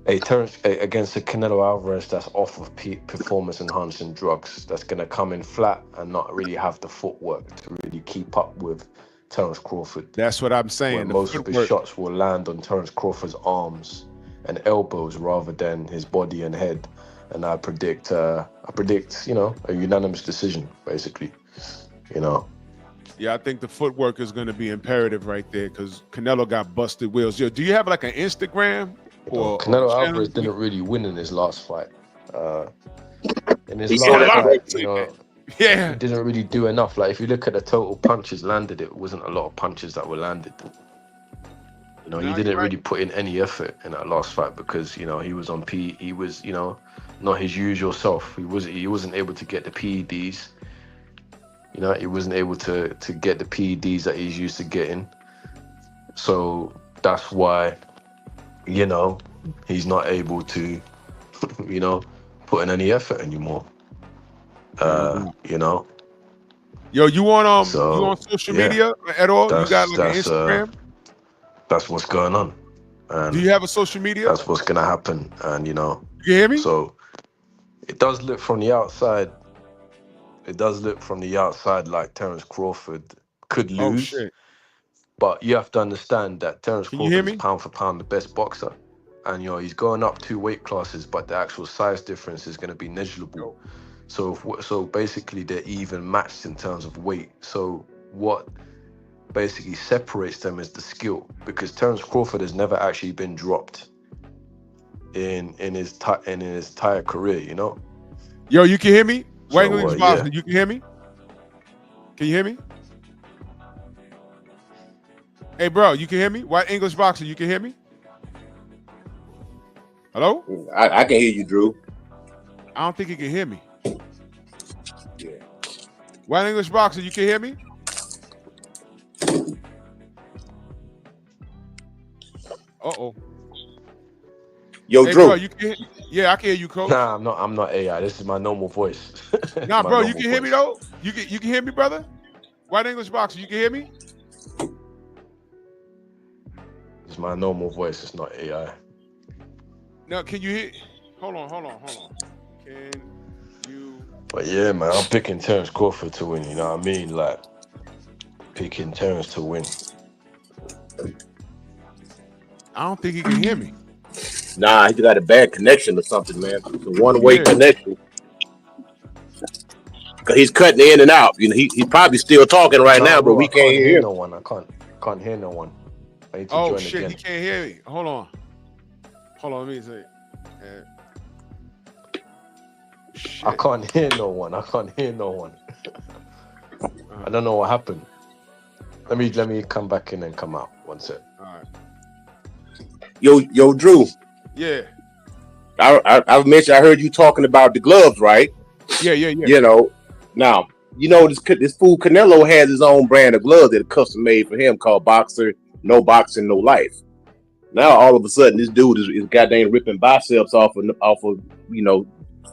against a Canelo Alvarez that's off of performance enhancing drugs, that's going to come in flat and not really have the footwork to really keep up with Terence Crawford. That's what I'm saying. Where most of his shots will land on Terence Crawford's arms and elbows rather than his body and head. And I predict, you know, a unanimous decision, basically. You know. Yeah, I think the footwork is going to be imperative right there because Canelo got busted wheels. Yo, do you have like an Instagram? Canelo Alvarez didn't really win in his last fight. In his He last said fight, you know, yeah, he didn't really do enough. Like, if you look at the total punches landed, it wasn't a lot of punches that were landed. You know, he didn't really put in any effort in that last fight because, you know, he was on he was, you know, not his usual self. He wasn't able to get the PEDs. You know, he wasn't able to get the PEDs that he's used to getting. So that's why, you know, he's not able to, you know, put in any effort anymore. You know. Yo, you on you on social media at all? You got like an Instagram? That's what's going on. And do you have a social media? That's what's gonna happen. And, you know, you hear me? So it does look from the outside. It does look from the outside like Terence Crawford could lose. Oh, shit. But you have to understand that Terence Crawford is pound for pound the best boxer. And, you know, he's going up 2 weight classes, but the actual size difference is going to be negligible. So basically they're even matched in terms of weight. So what basically separates them is the skill, because Terence Crawford has never actually been dropped in his entire career, you know? Yo, you can hear me? White So, English Boxer, you can hear me? Can you hear me? Hey, bro, you can hear me? White English Boxer, you can hear me? Hello? I can hear you, Drew. I don't think he can hear me. Yeah. White English Boxer, you can hear me? Uh-oh. Yo, hey, Drew. Bro, you can I can hear you, Coach. Nah, I'm not AI. This is my normal voice. Nah, bro, you can hear me though? You can hear me, brother? White English Boxer, you can hear me? It's my normal voice. It's not AI. No, can you hear? Hold on. Can you? But yeah, man, I'm picking Terence Crawford to win. You know what I mean? Like, picking Terence to win. I don't think he can hear me. Nah, he got a bad connection or something, man. It's a one-way Yeah. connection. Cause he's cutting in and out. You know, he's probably still talking right Nah, now, but bro, we I can't can't hear hear him. no one. I can't hear no one. I need to Oh join shit, again. he can't hear me. Hold on, let me see. Shit. I can't hear no one. I can't hear no one. I don't know what happened. Let me come back in and come out. One sec. All right. Yo, Drew. Yeah. I mentioned I heard you talking about the gloves, right? Yeah. You know, now you know this fool Canelo has his own brand of gloves that are custom made for him called Boxer, No Boxing, No Life. Now all of a sudden this dude is goddamn ripping biceps off of you know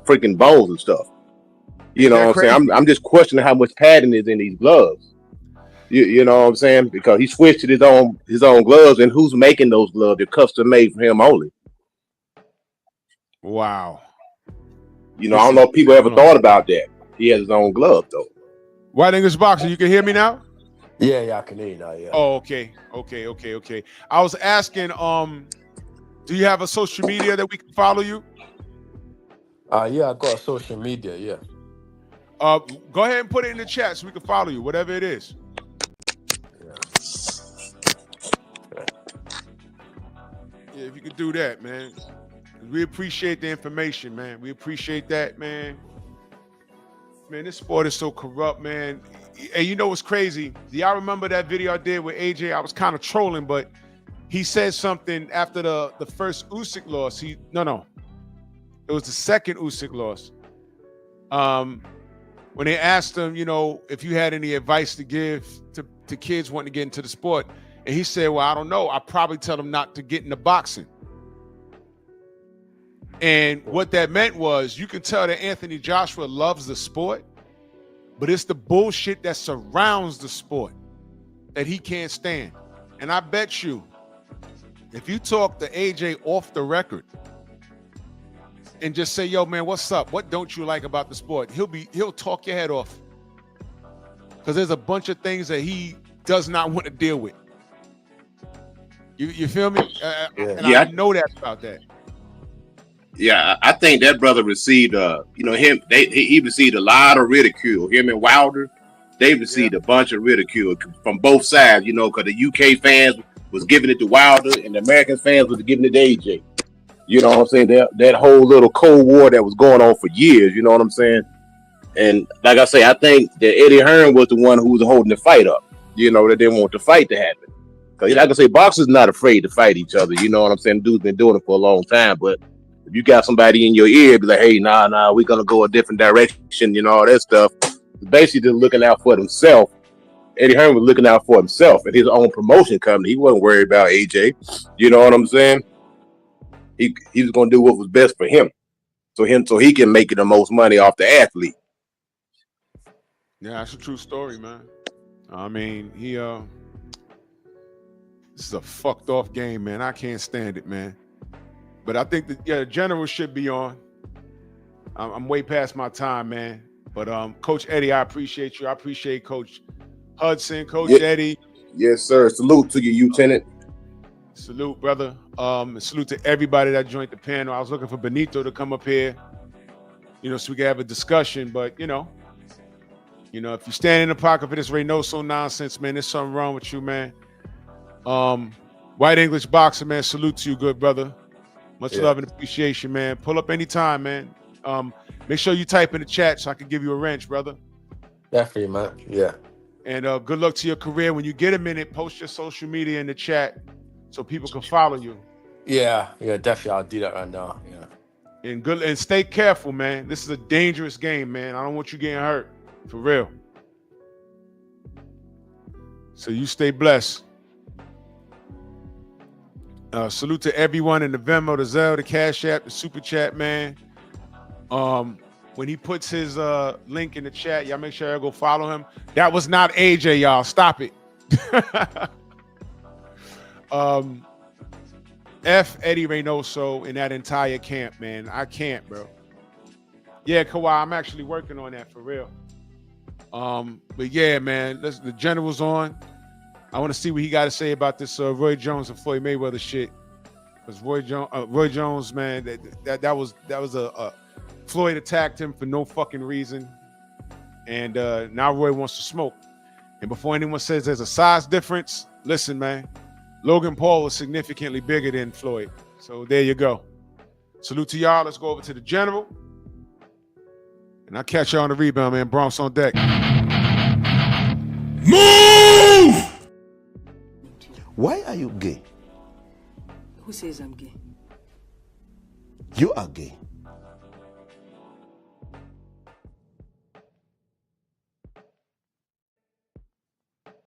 freaking bones and stuff. You know what I'm saying? I'm just questioning how much padding is in these gloves. You know what I'm saying? Because he switched to his own gloves, and who's making those gloves? They're custom made for him only. Wow. You know, I don't know if people ever thought about that. He has his own glove though. White English Boxer, you can hear me now? Yeah, I can hear you now. Yeah. Oh, okay. I was asking, do you have a social media that we can follow you? Yeah, I got a social media. Yeah. Go ahead and put it in the chat so we can follow you, whatever it is. Yeah, if you could do that, man. We appreciate the information, man. We appreciate that, man. Man, this sport is so corrupt, man. And you know what's crazy? Do y'all remember that video I did with AJ? I was kind of trolling, but he said something after the first Usyk loss. It was the second Usyk loss. When they asked him, you know, if you had any advice to give to kids wanting to get into the sport, and he said, well, I don't know. I'd probably tell them not to get into boxing. And what that meant was, you can tell that Anthony Joshua loves the sport, but it's the bullshit that surrounds the sport that he can't stand. And I bet you, if you talk to AJ off the record and just say, yo, man, what's up? What don't you like about the sport? He'll talk your head off. Because there's a bunch of things that he does not want to deal with. You feel me? I know that about that. Yeah, I think that brother received, he received a lot of ridicule. Him and Wilder, they received a bunch of ridicule from both sides, you know, because the UK fans was giving it to Wilder and the American fans was giving it to AJ. You know what I'm saying? That whole little Cold War that was going on for years, you know what I'm saying? And like I say, I think that Eddie Hearn was the one who was holding the fight up, you know, that didn't want the fight to happen. Because like I say, boxers not afraid to fight each other, you know what I'm saying? Dude's been doing it for a long time, but if you got somebody in your ear, be like, hey, nah, we're going to go a different direction, you know, all that stuff. Basically just looking out for himself. Eddie Hearn was looking out for himself and his own promotion company. He wasn't worried about AJ. You know what I'm saying? He was going to do what was best for him. So he can make the most money off the athlete. Yeah, that's a true story, man. I mean, this is a fucked off game, man. I can't stand it, man. But I think that the general should be on. I'm way past my time, man. But Coach Eddy, I appreciate you. I appreciate Coach Hudson, Coach Eddy. Yes, sir. Salute to you, Lieutenant. Salute, brother. Salute to everybody that joined the panel. I was looking for Benito to come up here, you know, so we can have a discussion. But you know, if you stand in the pocket for this Reynoso nonsense, man, there's something wrong with you, man. White English Boxer, man. Salute to you, good brother. Much love and appreciation, man. Pull up anytime, man. Make sure you type in the chat so I can give you a wrench, brother. Definitely, man. Yeah. And good luck to your career. When you get a minute, post your social media in the chat so people can follow you. Yeah, definitely. I'll do that right now. Yeah. And stay careful, man. This is a dangerous game, man. I don't want you getting hurt. For real. So you stay blessed. Salute to everyone in the Venmo, the Zelle, the Cash App, the Super Chat, man. When he puts his link in the chat, y'all make sure y'all go follow him. That was not AJ, y'all. Stop it. F Eddy Reynoso in that entire camp, man. I can't, bro. Yeah, Kawhi, I'm actually working on that for real. But yeah, man, the general's on. I want to see what he got to say about this Roy Jones and Floyd Mayweather shit. Because Roy Jones, man, that was a Floyd attacked him for no fucking reason, and now Roy wants to smoke. And before anyone says there's a size difference, listen, man, Logan Paul was significantly bigger than Floyd. So there you go. Salute to y'all. Let's go over to the general, and I'll catch y'all on the rebound, man. Bronx on deck. Move! Why are you gay? Who says I'm gay? You are gay.